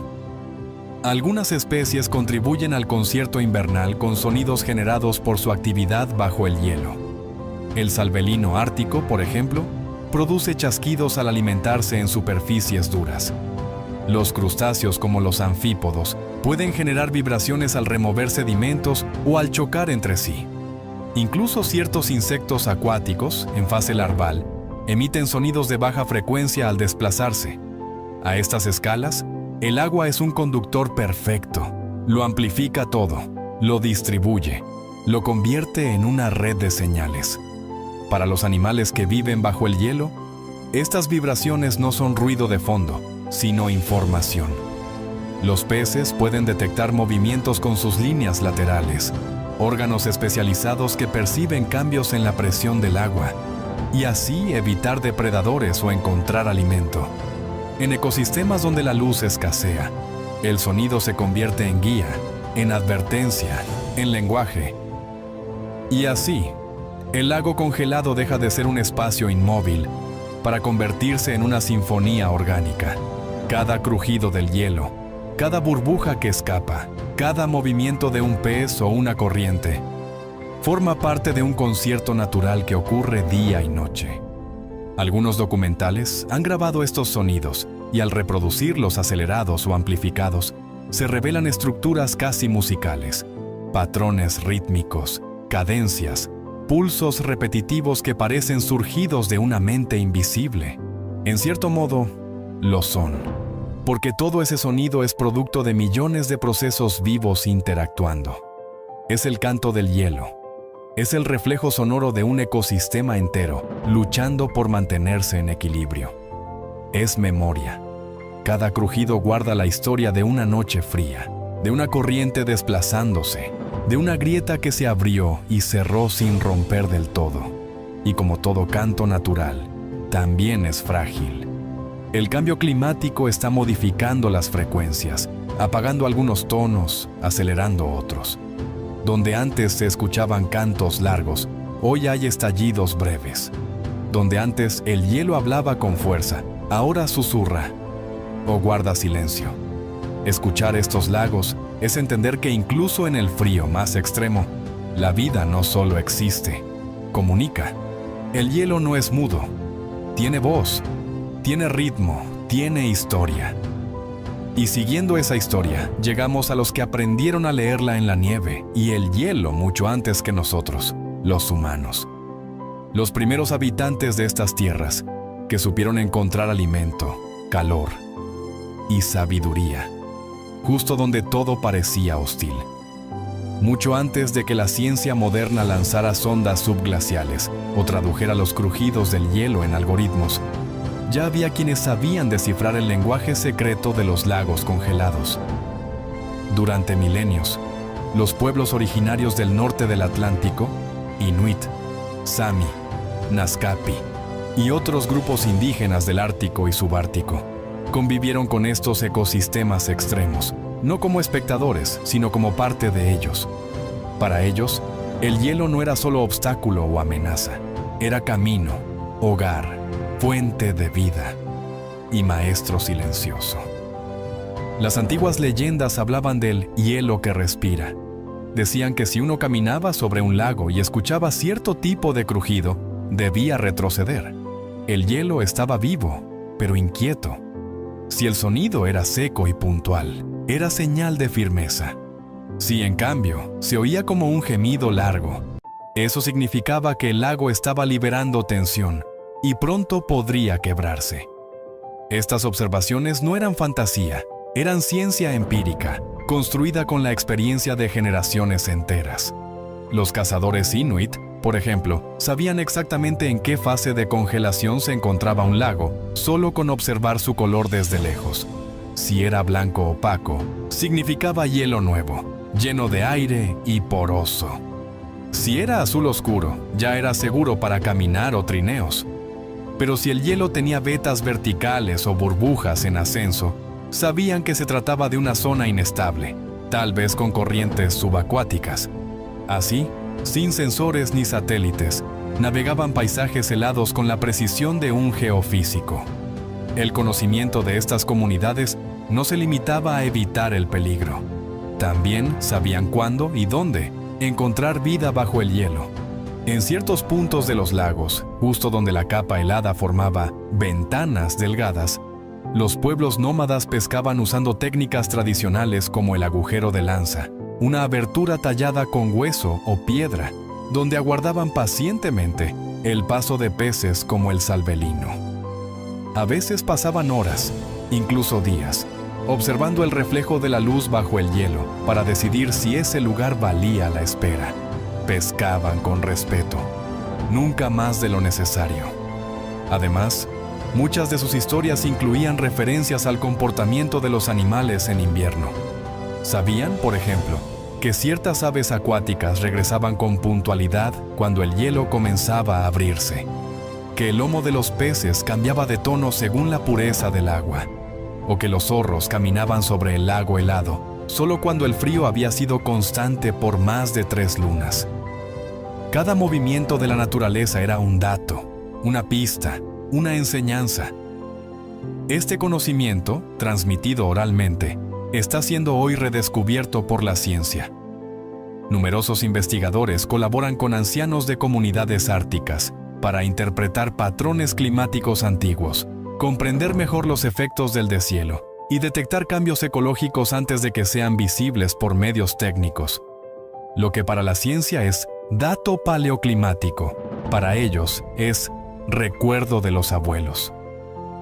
Algunas especies contribuyen al concierto invernal con sonidos generados por su actividad bajo el hielo. El salvelino ártico, por ejemplo, produce chasquidos al alimentarse en superficies duras. Los crustáceos, como los anfípodos, pueden generar vibraciones al remover sedimentos o al chocar entre sí. Incluso ciertos insectos acuáticos, en fase larval, emiten sonidos de baja frecuencia al desplazarse. A estas escalas, el agua es un conductor perfecto. Lo amplifica todo, lo distribuye, lo convierte en una red de señales. Para los animales que viven bajo el hielo, estas vibraciones no son ruido de fondo, sino información. Los peces pueden detectar movimientos con sus líneas laterales, órganos especializados que perciben cambios en la presión del agua, y así evitar depredadores o encontrar alimento. En ecosistemas donde la luz escasea, el sonido se convierte en guía, en advertencia, en lenguaje. Y así, el lago congelado deja de ser un espacio inmóvil para convertirse en una sinfonía orgánica. Cada crujido del hielo, cada burbuja que escapa, cada movimiento de un pez o una corriente, forma parte de un concierto natural que ocurre día y noche. Algunos documentales han grabado estos sonidos y al reproducirlos acelerados o amplificados, se revelan estructuras casi musicales, patrones rítmicos, cadencias, pulsos repetitivos que parecen surgidos de una mente invisible. En cierto modo, lo son, porque todo ese sonido es producto de millones de procesos vivos interactuando. Es el canto del hielo. Es el reflejo sonoro de un ecosistema entero, luchando por mantenerse en equilibrio. Es memoria. Cada crujido guarda la historia de una noche fría, de una corriente desplazándose, de una grieta que se abrió y cerró sin romper del todo. Y como todo canto natural, también es frágil. El cambio climático está modificando las frecuencias, apagando algunos tonos, acelerando otros. Donde antes se escuchaban cantos largos, hoy hay estallidos breves. Donde antes el hielo hablaba con fuerza, ahora susurra o guarda silencio. Escuchar estos lagos es entender que incluso en el frío más extremo, la vida no solo existe, comunica. El hielo no es mudo, tiene voz, tiene ritmo, tiene historia. Y siguiendo esa historia, llegamos a los que aprendieron a leerla en la nieve y el hielo mucho antes que nosotros, los humanos. Los primeros habitantes de estas tierras, que supieron encontrar alimento, calor y sabiduría, justo donde todo parecía hostil. Mucho antes de que la ciencia moderna lanzara sondas subglaciales o tradujera los crujidos del hielo en algoritmos, ya había quienes sabían descifrar el lenguaje secreto de los lagos congelados. Durante milenios, los pueblos originarios del norte del Atlántico, Inuit, Sami, Naskapi y otros grupos indígenas del Ártico y Subártico, convivieron con estos ecosistemas extremos, no como espectadores, sino como parte de ellos. Para ellos, el hielo no era solo obstáculo o amenaza, era camino, hogar, fuente de vida y maestro silencioso. Las antiguas leyendas hablaban del hielo que respira. Decían que si uno caminaba sobre un lago y escuchaba cierto tipo de crujido, debía retroceder. El hielo estaba vivo, pero inquieto. Si el sonido era seco y puntual, era señal de firmeza. Si, en cambio, se oía como un gemido largo, eso significaba que el lago estaba liberando tensión y pronto podría quebrarse. Estas observaciones no eran fantasía, eran ciencia empírica, construida con la experiencia de generaciones enteras. Los cazadores Inuit, por ejemplo, sabían exactamente en qué fase de congelación se encontraba un lago, solo con observar su color desde lejos. Si era blanco opaco, significaba hielo nuevo, lleno de aire y poroso. Si era azul oscuro, ya era seguro para caminar o trineos. Pero si el hielo tenía vetas verticales o burbujas en ascenso, sabían que se trataba de una zona inestable, tal vez con corrientes subacuáticas. Así, sin sensores ni satélites, navegaban paisajes helados con la precisión de un geofísico. El conocimiento de estas comunidades no se limitaba a evitar el peligro. También sabían cuándo y dónde encontrar vida bajo el hielo. En ciertos puntos de los lagos, justo donde la capa helada formaba ventanas delgadas, los pueblos nómadas pescaban usando técnicas tradicionales como el agujero de lanza, una abertura tallada con hueso o piedra, donde aguardaban pacientemente el paso de peces como el salvelino. A veces pasaban horas, incluso días, observando el reflejo de la luz bajo el hielo para decidir si ese lugar valía la espera. Pescaban con respeto, nunca más de lo necesario. Además, muchas de sus historias incluían referencias al comportamiento de los animales en invierno. Sabían, por ejemplo, que ciertas aves acuáticas regresaban con puntualidad cuando el hielo comenzaba a abrirse, que el lomo de los peces cambiaba de tono según la pureza del agua, o que los zorros caminaban sobre el lago helado solo cuando el frío había sido constante por más de 3 lunas. Cada movimiento de la naturaleza era un dato, una pista, una enseñanza. Este conocimiento, transmitido oralmente, está siendo hoy redescubierto por la ciencia. Numerosos investigadores colaboran con ancianos de comunidades árticas para interpretar patrones climáticos antiguos, comprender mejor los efectos del deshielo y detectar cambios ecológicos antes de que sean visibles por medios técnicos. Lo que para la ciencia es dato paleoclimático, para ellos es recuerdo de los abuelos.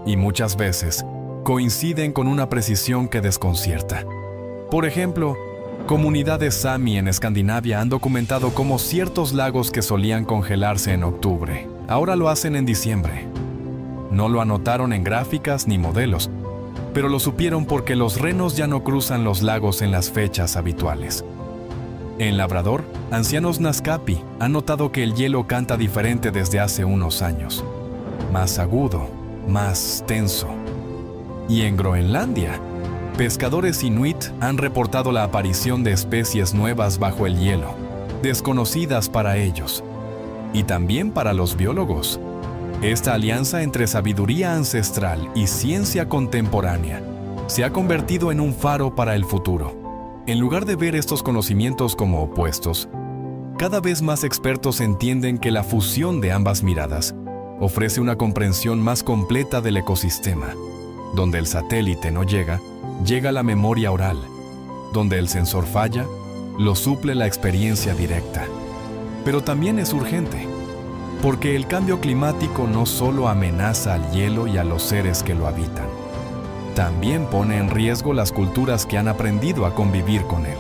Y muchas veces coinciden con una precisión que desconcierta. Por ejemplo, comunidades Sami en Escandinavia han documentado cómo ciertos lagos que solían congelarse en octubre, ahora lo hacen en diciembre. No lo anotaron en gráficas ni modelos, pero lo supieron porque los renos ya no cruzan los lagos en las fechas habituales. En Labrador, ancianos Naskapi han notado que el hielo canta diferente desde hace unos años. Más agudo, más tenso. Y en Groenlandia, pescadores inuit han reportado la aparición de especies nuevas bajo el hielo, desconocidas para ellos, y también para los biólogos. Esta alianza entre sabiduría ancestral y ciencia contemporánea se ha convertido en un faro para el futuro. En lugar de ver estos conocimientos como opuestos, cada vez más expertos entienden que la fusión de ambas miradas ofrece una comprensión más completa del ecosistema. Donde el satélite no llega, llega la memoria oral. Donde el sensor falla, lo suple la experiencia directa. Pero también es urgente, porque el cambio climático no solo amenaza al hielo y a los seres que lo habitan, también pone en riesgo las culturas que han aprendido a convivir con él.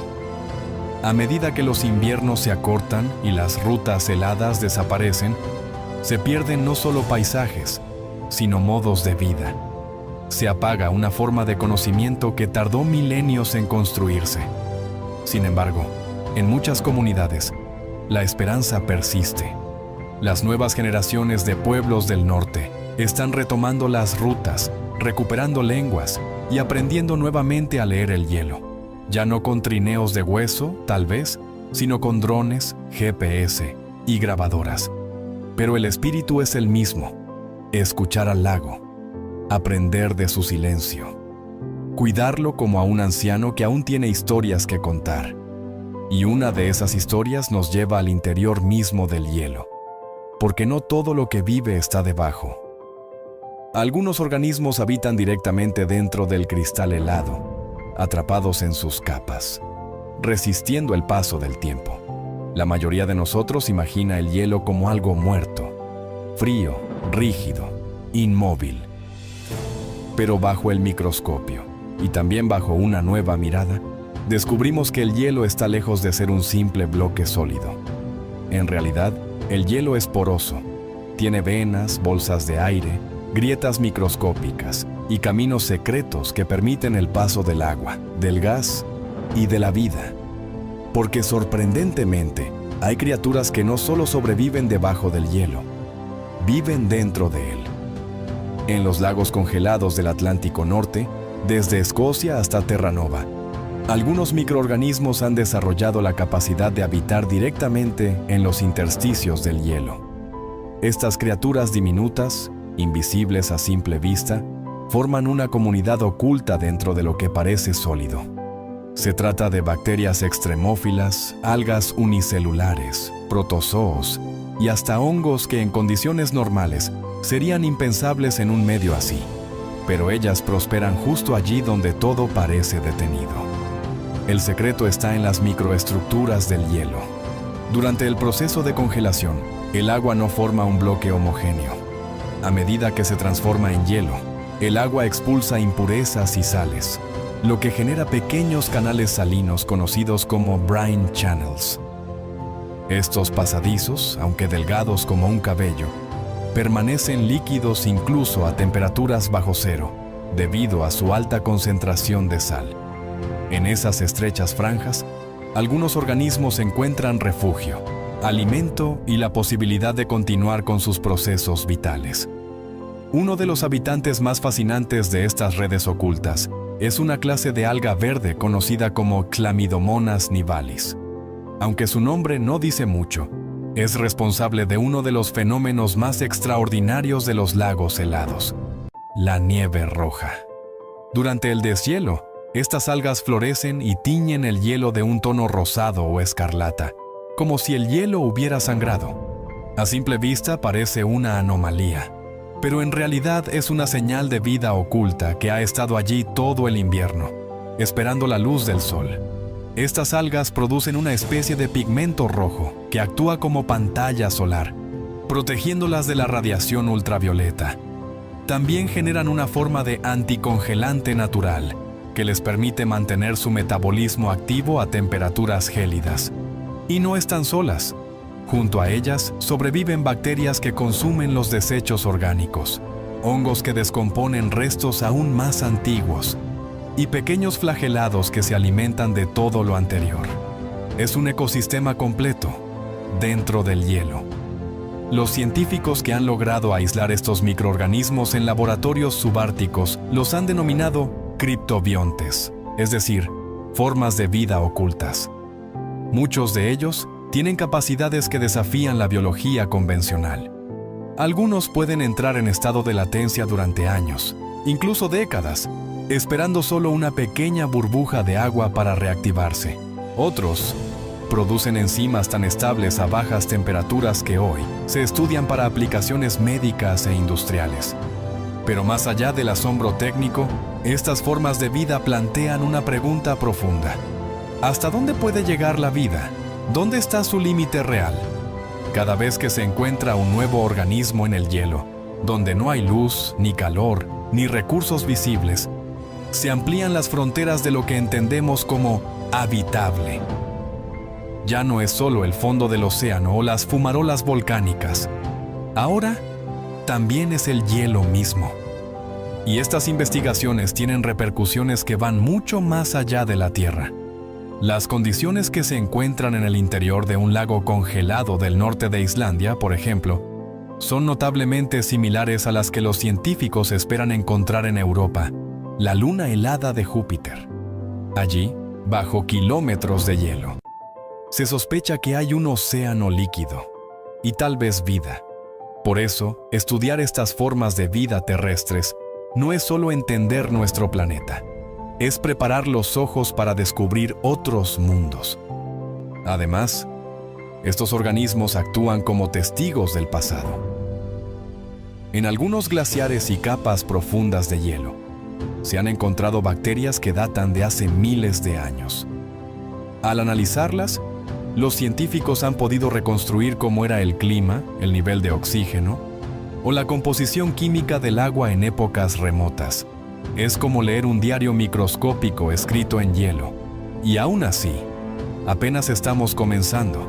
A medida que los inviernos se acortan y las rutas heladas desaparecen, se pierden no solo paisajes, sino modos de vida. Se apaga una forma de conocimiento que tardó milenios en construirse. Sin embargo, en muchas comunidades, la esperanza persiste. Las nuevas generaciones de pueblos del norte están retomando las rutas, recuperando lenguas y aprendiendo nuevamente a leer el hielo. Ya no con trineos de hueso, tal vez, sino con drones, GPS y grabadoras. Pero el espíritu es el mismo: escuchar al lago, aprender de su silencio, cuidarlo como a un anciano que aún tiene historias que contar. Y una de esas historias nos lleva al interior mismo del hielo, porque no todo lo que vive está debajo. Algunos organismos habitan directamente dentro del cristal helado, atrapados en sus capas, resistiendo el paso del tiempo. La mayoría de nosotros imagina el hielo como algo muerto, frío, rígido, inmóvil. Pero bajo el microscopio, y también bajo una nueva mirada, descubrimos que el hielo está lejos de ser un simple bloque sólido. En realidad, el hielo es poroso, tiene venas, bolsas de aire, grietas microscópicas y caminos secretos que permiten el paso del agua, del gas y de la vida. Porque sorprendentemente, hay criaturas que no solo sobreviven debajo del hielo, viven dentro de él. En los lagos congelados del Atlántico Norte, desde Escocia hasta Terranova, algunos microorganismos han desarrollado la capacidad de habitar directamente en los intersticios del hielo. Estas criaturas diminutas, invisibles a simple vista, forman una comunidad oculta dentro de lo que parece sólido. Se trata de bacterias extremófilas, algas unicelulares, protozoos y hasta hongos que en condiciones normales serían impensables en un medio así, pero ellas prosperan justo allí donde todo parece detenido. El secreto está en las microestructuras del hielo. Durante el proceso de congelación, el agua no forma un bloque homogéneo. A medida que se transforma en hielo, el agua expulsa impurezas y sales, lo que genera pequeños canales salinos conocidos como brine channels. Estos pasadizos, aunque delgados como un cabello, permanecen líquidos incluso a temperaturas bajo cero, debido a su alta concentración de sal. En esas estrechas franjas, algunos organismos encuentran refugio, alimento y la posibilidad de continuar con sus procesos vitales. Uno de los habitantes más fascinantes de estas redes ocultas es una clase de alga verde conocida como Chlamydomonas nivalis. Aunque su nombre no dice mucho, es responsable de uno de los fenómenos más extraordinarios de los lagos helados, la nieve roja. Durante el deshielo, estas algas florecen y tiñen el hielo de un tono rosado o escarlata, como si el hielo hubiera sangrado. A simple vista parece una anomalía, pero en realidad es una señal de vida oculta que ha estado allí todo el invierno, esperando la luz del sol. Estas algas producen una especie de pigmento rojo que actúa como pantalla solar, protegiéndolas de la radiación ultravioleta. También generan una forma de anticongelante natural que les permite mantener su metabolismo activo a temperaturas gélidas. Y no están solas. Junto a ellas sobreviven bacterias que consumen los desechos orgánicos, hongos que descomponen restos aún más antiguos, y pequeños flagelados que se alimentan de todo lo anterior. Es un ecosistema completo, dentro del hielo. Los científicos que han logrado aislar estos microorganismos en laboratorios subárticos los han denominado criptobiontes, es decir, formas de vida ocultas. Muchos de ellos tienen capacidades que desafían la biología convencional. Algunos pueden entrar en estado de latencia durante años, incluso décadas, esperando solo una pequeña burbuja de agua para reactivarse. Otros producen enzimas tan estables a bajas temperaturas que hoy se estudian para aplicaciones médicas e industriales. Pero más allá del asombro técnico, estas formas de vida plantean una pregunta profunda. ¿Hasta dónde puede llegar la vida? ¿Dónde está su límite real? Cada vez que se encuentra un nuevo organismo en el hielo, donde no hay luz, ni calor, ni recursos visibles, se amplían las fronteras de lo que entendemos como habitable. Ya no es solo el fondo del océano o las fumarolas volcánicas. Ahora, también es el hielo mismo. Y estas investigaciones tienen repercusiones que van mucho más allá de la Tierra. Las condiciones que se encuentran en el interior de un lago congelado del norte de Islandia, por ejemplo, son notablemente similares a las que los científicos esperan encontrar en Europa, la luna helada de Júpiter. Allí, bajo kilómetros de hielo, se sospecha que hay un océano líquido y tal vez vida. Por eso, estudiar estas formas de vida terrestres no es solo entender nuestro planeta, es preparar los ojos para descubrir otros mundos. Además, estos organismos actúan como testigos del pasado. En algunos glaciares y capas profundas de hielo, se han encontrado bacterias que datan de hace miles de años. Al analizarlas, los científicos han podido reconstruir cómo era el clima, el nivel de oxígeno o la composición química del agua en épocas remotas. Es como leer un diario microscópico escrito en hielo. Y aún así, apenas estamos comenzando.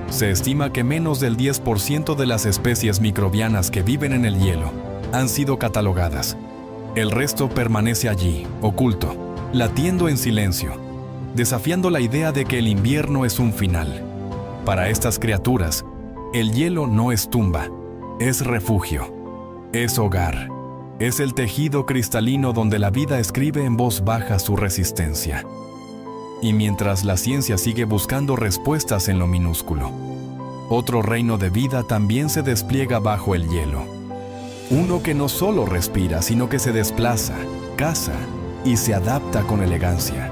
Se estima que menos del 10% de las especies microbianas que viven en el hielo han sido catalogadas. El resto permanece allí, oculto, latiendo en silencio, desafiando la idea de que el invierno es un final. Para estas criaturas, el hielo no es tumba, es refugio, es hogar. Es el tejido cristalino donde la vida escribe en voz baja su resistencia. Y mientras la ciencia sigue buscando respuestas en lo minúsculo, otro reino de vida también se despliega bajo el hielo. Uno que no solo respira, sino que se desplaza, caza y se adapta con elegancia.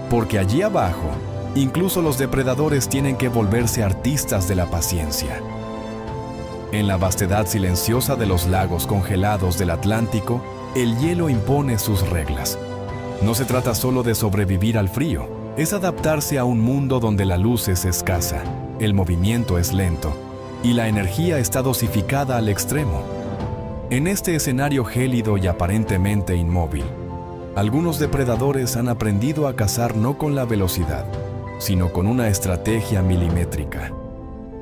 Porque allí abajo, incluso los depredadores tienen que volverse artistas de la paciencia. En la vastedad silenciosa de los lagos congelados del Atlántico, el hielo impone sus reglas. No se trata solo de sobrevivir al frío, es adaptarse a un mundo donde la luz es escasa, el movimiento es lento y la energía está dosificada al extremo. En este escenario gélido y aparentemente inmóvil, algunos depredadores han aprendido a cazar no con la velocidad, sino con una estrategia milimétrica.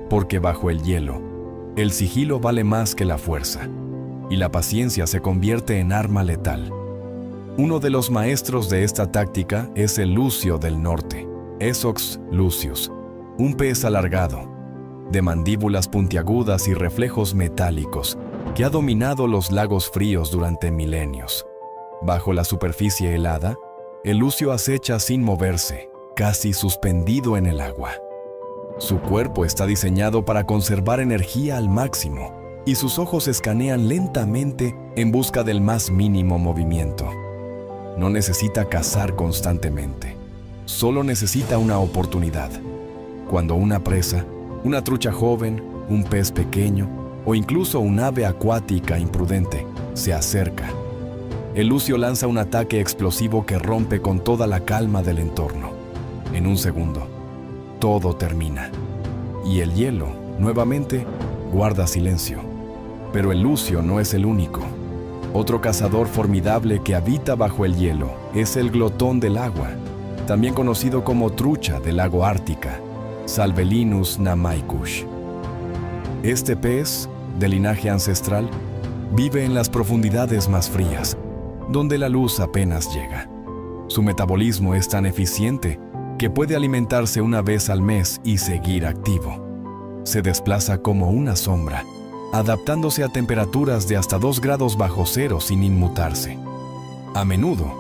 Porque bajo el hielo, el sigilo vale más que la fuerza, y la paciencia se convierte en arma letal. Uno de los maestros de esta táctica es el lucio del norte, Esox lucius, un pez alargado, de mandíbulas puntiagudas y reflejos metálicos, que ha dominado los lagos fríos durante milenios. Bajo la superficie helada, el lucio acecha sin moverse, casi suspendido en el agua. Su cuerpo está diseñado para conservar energía al máximo, y sus ojos escanean lentamente en busca del más mínimo movimiento. No necesita cazar constantemente, solo necesita una oportunidad. Cuando una presa, una trucha joven, un pez pequeño o incluso un ave acuática imprudente se acerca, el lucio lanza un ataque explosivo que rompe con toda la calma del entorno. En un segundo, todo termina, y el hielo, nuevamente, guarda silencio. Pero el lucio no es el único. Otro cazador formidable que habita bajo el hielo es el glotón del agua, también conocido como trucha del lago Ártica, Salvelinus namaicus. Este pez, de linaje ancestral, vive en las profundidades más frías, donde la luz apenas llega. Su metabolismo es tan eficiente que puede alimentarse una vez al mes y seguir activo. Se desplaza como una sombra, adaptándose a temperaturas de hasta 2 grados bajo cero sin inmutarse. A menudo,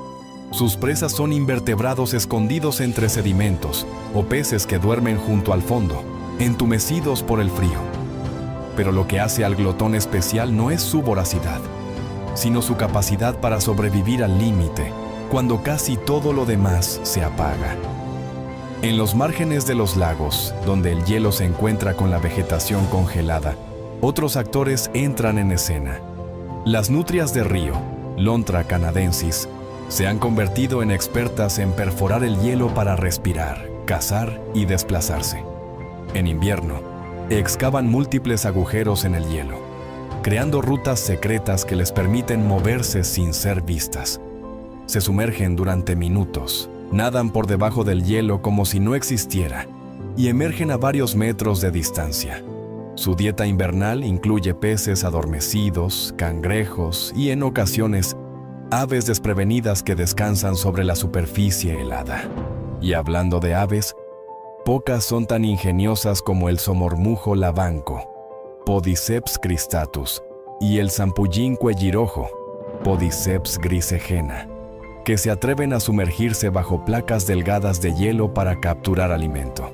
sus presas son invertebrados escondidos entre sedimentos o peces que duermen junto al fondo, entumecidos por el frío. Pero lo que hace al glotón especial no es su voracidad, sino su capacidad para sobrevivir al límite, cuando casi todo lo demás se apaga. En los márgenes de los lagos, donde el hielo se encuentra con la vegetación congelada, otros actores entran en escena. Las nutrias de río, Lontra canadensis, se han convertido en expertas en perforar el hielo para respirar, cazar y desplazarse. En invierno, excavan múltiples agujeros en el hielo, creando rutas secretas que les permiten moverse sin ser vistas. Se sumergen durante minutos, nadan por debajo del hielo como si no existiera y emergen a varios metros de distancia. Su dieta invernal incluye peces adormecidos, cangrejos y, en ocasiones, aves desprevenidas que descansan sobre la superficie helada. Y hablando de aves, pocas son tan ingeniosas como el somormujo lavanco, Podiceps cristatus, y el zampullín cuellirojo, Podiceps grisegena, que se atreven a sumergirse bajo placas delgadas de hielo para capturar alimento.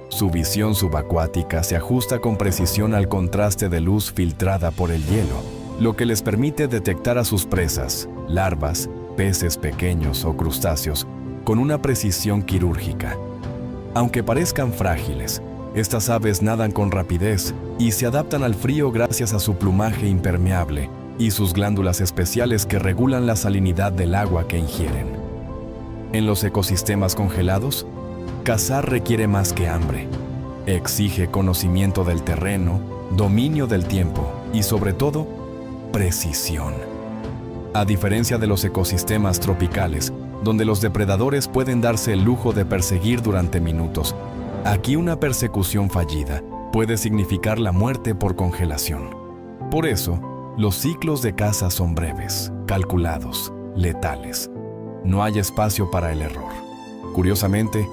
Su visión subacuática se ajusta con precisión al contraste de luz filtrada por el hielo, lo que les permite detectar a sus presas, larvas, peces pequeños o crustáceos, con una precisión quirúrgica. Aunque parezcan frágiles, estas aves nadan con rapidez y se adaptan al frío gracias a su plumaje impermeable y sus glándulas especiales que regulan la salinidad del agua que ingieren. En los ecosistemas congelados, cazar requiere más que hambre. Exige conocimiento del terreno, dominio del tiempo y, sobre todo, precisión. A diferencia de los ecosistemas tropicales, donde los depredadores pueden darse el lujo de perseguir durante minutos, aquí una persecución fallida puede significar la muerte por congelación. Por eso, los ciclos de caza son breves, calculados, letales. No hay espacio para el error. Curiosamente,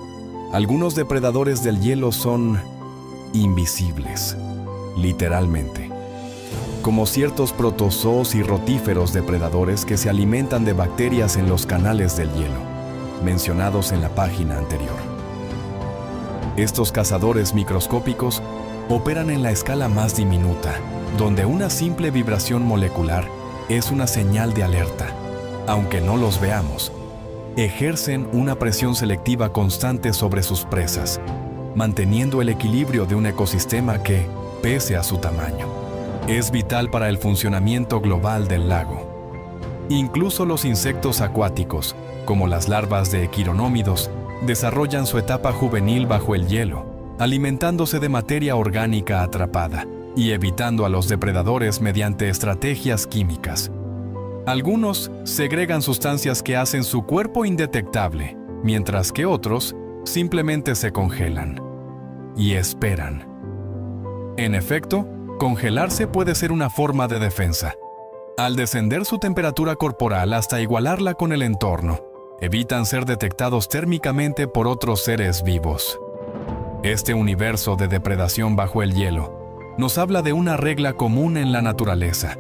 algunos depredadores del hielo son invisibles, literalmente, como ciertos protozoos y rotíferos depredadores que se alimentan de bacterias en los canales del hielo, mencionados en la página anterior. Estos cazadores microscópicos operan en la escala más diminuta, donde una simple vibración molecular es una señal de alerta. Aunque no los veamos, ejercen una presión selectiva constante sobre sus presas, manteniendo el equilibrio de un ecosistema que, pese a su tamaño, es vital para el funcionamiento global del lago. Incluso los insectos acuáticos, como las larvas de quironómidos, desarrollan su etapa juvenil bajo el hielo, alimentándose de materia orgánica atrapada y evitando a los depredadores mediante estrategias químicas. Algunos segregan sustancias que hacen su cuerpo indetectable, mientras que otros simplemente se congelan y esperan. En efecto, congelarse puede ser una forma de defensa. Al descender su temperatura corporal hasta igualarla con el entorno, evitan ser detectados térmicamente por otros seres vivos. Este universo de depredación bajo el hielo nos habla de una regla común en la naturaleza.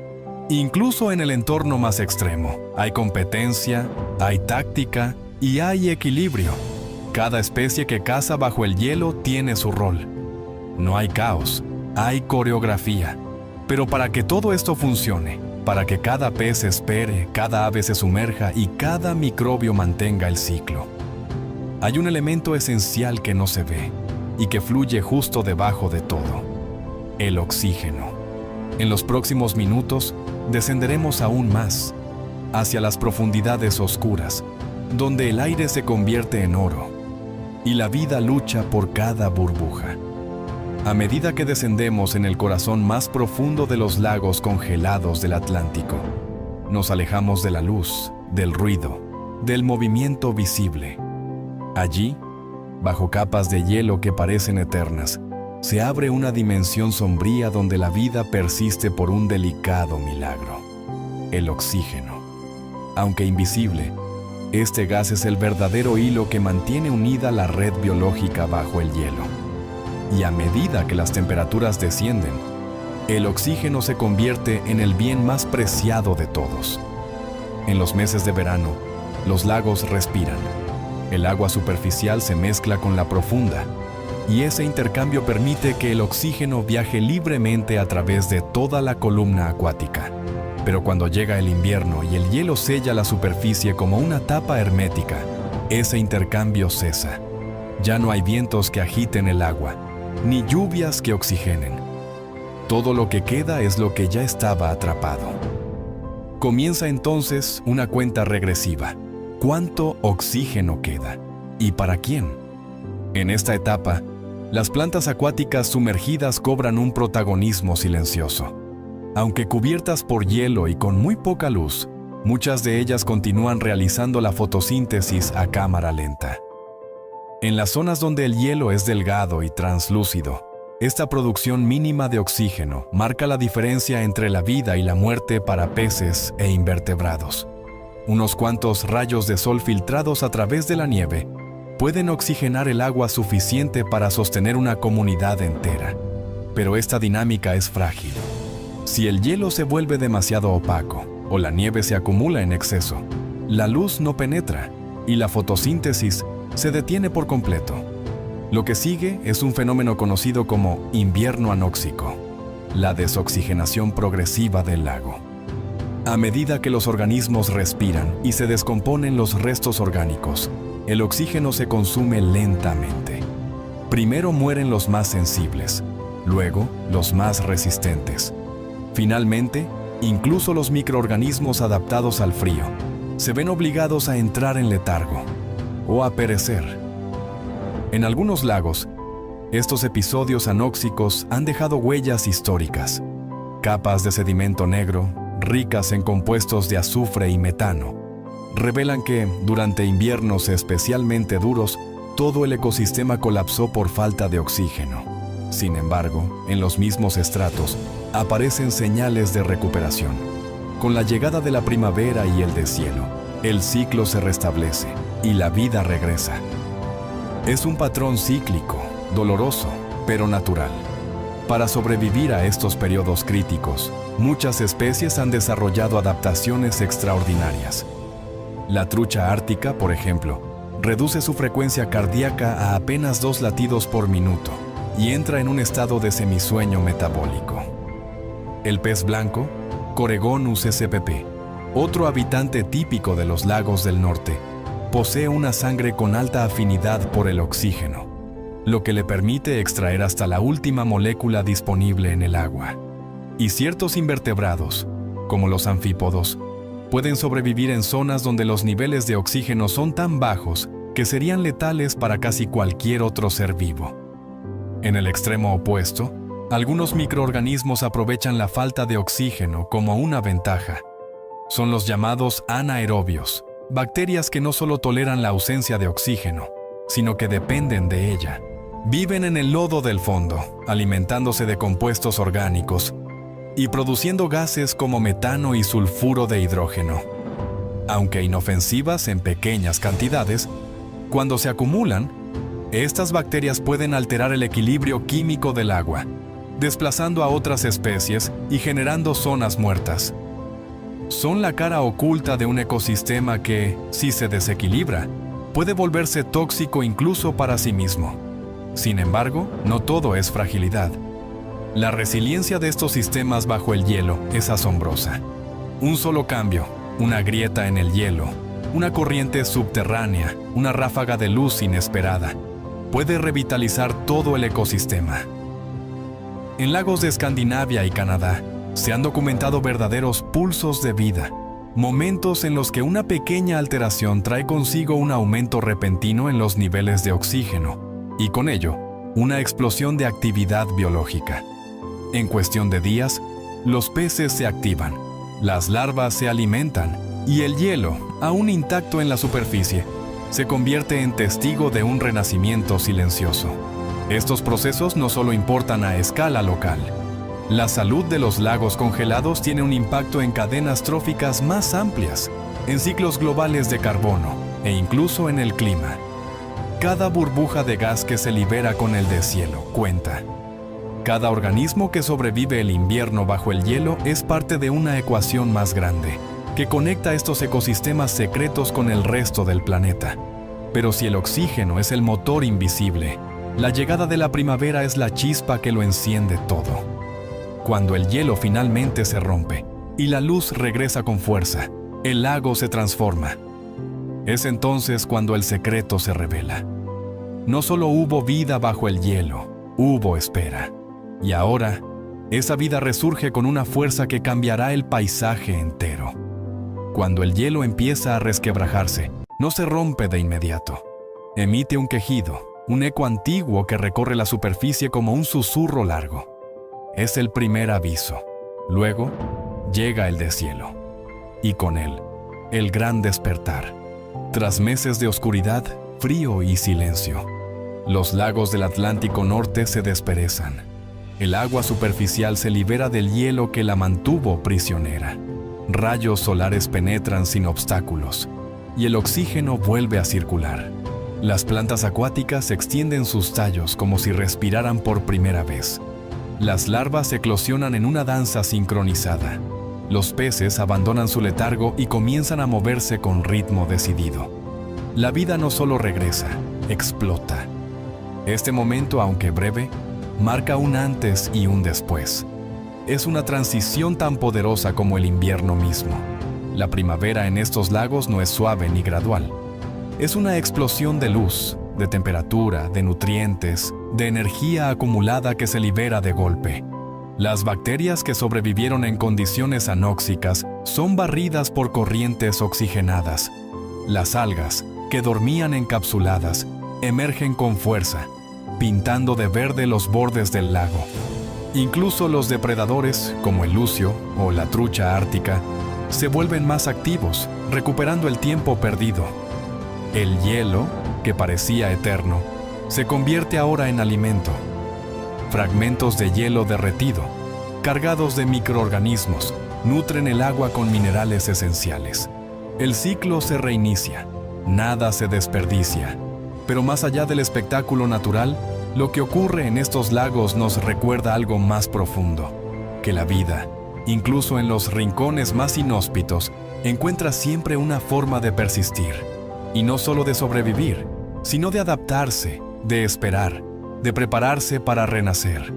Incluso en el entorno más extremo, hay competencia, hay táctica y hay equilibrio. Cada especie que caza bajo el hielo tiene su rol. No hay caos, hay coreografía. Pero para que todo esto funcione, para que cada pez espere, cada ave se sumerja y cada microbio mantenga el ciclo, hay un elemento esencial que no se ve y que fluye justo debajo de todo: el oxígeno. En los próximos minutos descenderemos aún más, hacia las profundidades oscuras, donde el aire se convierte en oro y la vida lucha por cada burbuja. A medida que descendemos en el corazón más profundo de los lagos congelados del Atlántico, nos alejamos de la luz, del ruido, del movimiento visible. Allí, bajo capas de hielo que parecen eternas, se abre una dimensión sombría donde la vida persiste por un delicado milagro: el oxígeno. Aunque invisible, este gas es el verdadero hilo que mantiene unida la red biológica bajo el hielo. Y a medida que las temperaturas descienden, el oxígeno se convierte en el bien más preciado de todos. En los meses de verano, los lagos respiran. El agua superficial se mezcla con la profunda, y ese intercambio permite que el oxígeno viaje libremente a través de toda la columna acuática. Pero cuando llega el invierno y el hielo sella la superficie como una tapa hermética, ese intercambio cesa. Ya no hay vientos que agiten el agua, ni lluvias que oxigenen. Todo lo que queda es lo que ya estaba atrapado. Comienza entonces una cuenta regresiva. ¿Cuánto oxígeno queda? ¿Y para quién? En esta etapa, las plantas acuáticas sumergidas cobran un protagonismo silencioso. Aunque cubiertas por hielo y con muy poca luz, muchas de ellas continúan realizando la fotosíntesis a cámara lenta. En las zonas donde el hielo es delgado y translúcido, esta producción mínima de oxígeno marca la diferencia entre la vida y la muerte para peces e invertebrados. Unos cuantos rayos de sol filtrados a través de la nieve pueden oxigenar el agua suficiente para sostener una comunidad entera. Pero esta dinámica es frágil. Si el hielo se vuelve demasiado opaco o la nieve se acumula en exceso, la luz no penetra y la fotosíntesis se detiene por completo. Lo que sigue es un fenómeno conocido como invierno anóxico, la desoxigenación progresiva del lago. A medida que los organismos respiran y se descomponen los restos orgánicos, el oxígeno se consume lentamente. Primero mueren los más sensibles, luego los más resistentes. Finalmente, incluso los microorganismos adaptados al frío se ven obligados a entrar en letargo o a perecer. En algunos lagos, estos episodios anóxicos han dejado huellas históricas. Capas de sedimento negro, ricas en compuestos de azufre y metano, revelan que, durante inviernos especialmente duros, todo el ecosistema colapsó por falta de oxígeno. Sin embargo, en los mismos estratos, aparecen señales de recuperación. Con la llegada de la primavera y el deshielo, el ciclo se restablece y la vida regresa. Es un patrón cíclico, doloroso, pero natural. Para sobrevivir a estos periodos críticos, muchas especies han desarrollado adaptaciones extraordinarias. La trucha ártica, por ejemplo, reduce su frecuencia cardíaca a apenas 2 latidos por minuto, y entra en un estado de semisueño metabólico. El pez blanco, Coregonus spp, otro habitante típico de los lagos del norte, posee una sangre con alta afinidad por el oxígeno, lo que le permite extraer hasta la última molécula disponible en el agua. Y ciertos invertebrados, como los anfípodos, pueden sobrevivir en zonas donde los niveles de oxígeno son tan bajos que serían letales para casi cualquier otro ser vivo. En el extremo opuesto, algunos microorganismos aprovechan la falta de oxígeno como una ventaja. Son los llamados anaerobios, bacterias que no solo toleran la ausencia de oxígeno, sino que dependen de ella. Viven en el lodo del fondo, alimentándose de compuestos orgánicos y produciendo gases como metano y sulfuro de hidrógeno. Aunque inofensivas en pequeñas cantidades, cuando se acumulan, estas bacterias pueden alterar el equilibrio químico del agua, desplazando a otras especies y generando zonas muertas. Son la cara oculta de un ecosistema que, si se desequilibra, puede volverse tóxico incluso para sí mismo. Sin embargo, no todo es fragilidad. La resiliencia de estos sistemas bajo el hielo es asombrosa. Un solo cambio, una grieta en el hielo, una corriente subterránea, una ráfaga de luz inesperada, puede revitalizar todo el ecosistema. En lagos de Escandinavia y Canadá, se han documentado verdaderos pulsos de vida, momentos en los que una pequeña alteración trae consigo un aumento repentino en los niveles de oxígeno, y con ello, una explosión de actividad biológica. En cuestión de días, los peces se activan, las larvas se alimentan, y el hielo, aún intacto en la superficie, se convierte en testigo de un renacimiento silencioso. Estos procesos no solo importan a escala local. La salud de los lagos congelados tiene un impacto en cadenas tróficas más amplias, en ciclos globales de carbono e incluso en el clima. Cada burbuja de gas que se libera con el deshielo cuenta. Cada organismo que sobrevive el invierno bajo el hielo es parte de una ecuación más grande, que conecta estos ecosistemas secretos con el resto del planeta. Pero si el oxígeno es el motor invisible, la llegada de la primavera es la chispa que lo enciende todo. Cuando el hielo finalmente se rompe y la luz regresa con fuerza, el lago se transforma. Es entonces cuando el secreto se revela. No solo hubo vida bajo el hielo, hubo espera. Y ahora, esa vida resurge con una fuerza que cambiará el paisaje entero. Cuando el hielo empieza a resquebrajarse, no se rompe de inmediato. Emite un quejido, un eco antiguo que recorre la superficie como un susurro largo. Es el primer aviso. Luego, llega el deshielo. Y con él, el gran despertar. Tras meses de oscuridad, frío y silencio, los lagos del Atlántico Norte se desperezan. El agua superficial se libera del hielo que la mantuvo prisionera. Rayos solares penetran sin obstáculos, y el oxígeno vuelve a circular. Las plantas acuáticas extienden sus tallos como si respiraran por primera vez. Las larvas eclosionan en una danza sincronizada. Los peces abandonan su letargo y comienzan a moverse con ritmo decidido. La vida no solo regresa, explota. Este momento, aunque breve, marca un antes y un después. Es una transición tan poderosa como el invierno mismo. La primavera en estos lagos no es suave ni gradual. Es una explosión de luz, de temperatura, de nutrientes, de energía acumulada que se libera de golpe. Las bacterias que sobrevivieron en condiciones anóxicas son barridas por corrientes oxigenadas. Las algas, que dormían encapsuladas, emergen con fuerza, pintando de verde los bordes del lago. Incluso los depredadores, como el lucio o la trucha ártica, se vuelven más activos, recuperando el tiempo perdido. El hielo, que parecía eterno, se convierte ahora en alimento. Fragmentos de hielo derretido, cargados de microorganismos, nutren el agua con minerales esenciales. El ciclo se reinicia, nada se desperdicia. Pero más allá del espectáculo natural, lo que ocurre en estos lagos nos recuerda algo más profundo, que la vida, incluso en los rincones más inhóspitos, encuentra siempre una forma de persistir, y no solo de sobrevivir, sino de adaptarse, de esperar, de prepararse para renacer.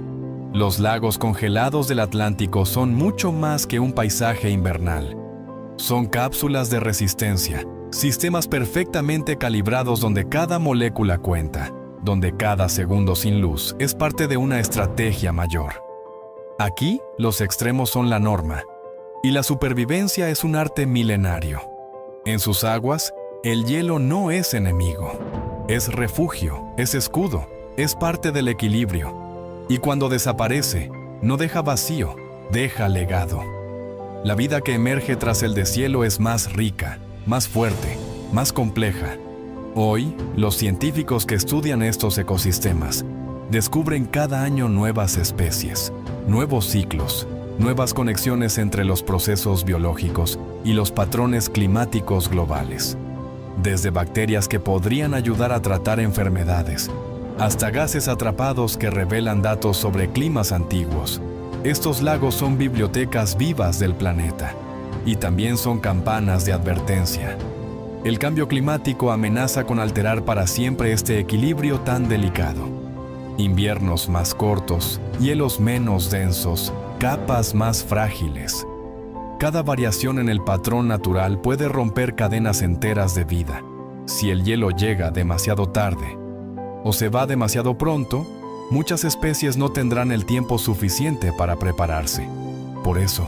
Los lagos congelados del Atlántico son mucho más que un paisaje invernal. Son cápsulas de resistencia, sistemas perfectamente calibrados donde cada molécula cuenta, donde cada segundo sin luz es parte de una estrategia mayor. Aquí, los extremos son la norma, y la supervivencia es un arte milenario. En sus aguas, el hielo no es enemigo, es refugio, es escudo, es parte del equilibrio. Y cuando desaparece, no deja vacío, deja legado. La vida que emerge tras el deshielo es más rica, más fuerte, más compleja. Hoy, los científicos que estudian estos ecosistemas descubren cada año nuevas especies, nuevos ciclos, nuevas conexiones entre los procesos biológicos y los patrones climáticos globales. Desde bacterias que podrían ayudar a tratar enfermedades, hasta gases atrapados que revelan datos sobre climas antiguos. Estos lagos son bibliotecas vivas del planeta y también son campanas de advertencia. El cambio climático amenaza con alterar para siempre este equilibrio tan delicado. Inviernos más cortos, hielos menos densos, capas más frágiles. Cada variación en el patrón natural puede romper cadenas enteras de vida. Si el hielo llega demasiado tarde o se va demasiado pronto, muchas especies no tendrán el tiempo suficiente para prepararse. Por eso,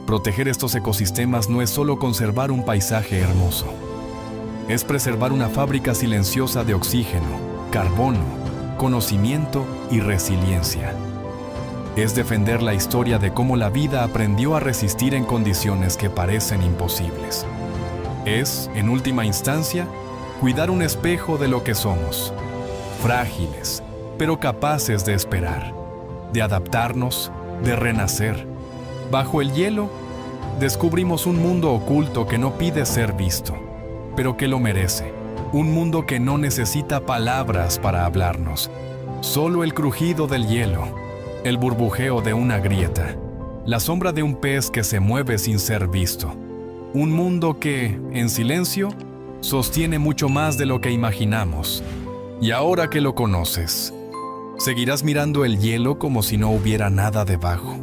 proteger estos ecosistemas no es solo conservar un paisaje hermoso. Es preservar una fábrica silenciosa de oxígeno, carbono, conocimiento y resiliencia. Es defender la historia de cómo la vida aprendió a resistir en condiciones que parecen imposibles. Es, en última instancia, cuidar un espejo de lo que somos. Frágiles, pero capaces de esperar, de adaptarnos, de renacer. Bajo el hielo, descubrimos un mundo oculto que no pide ser visto, pero que lo merece. Un mundo que no necesita palabras para hablarnos. Solo el crujido del hielo, el burbujeo de una grieta, la sombra de un pez que se mueve sin ser visto. Un mundo que, en silencio, sostiene mucho más de lo que imaginamos. Y ahora que lo conoces, seguirás mirando el hielo como si no hubiera nada debajo.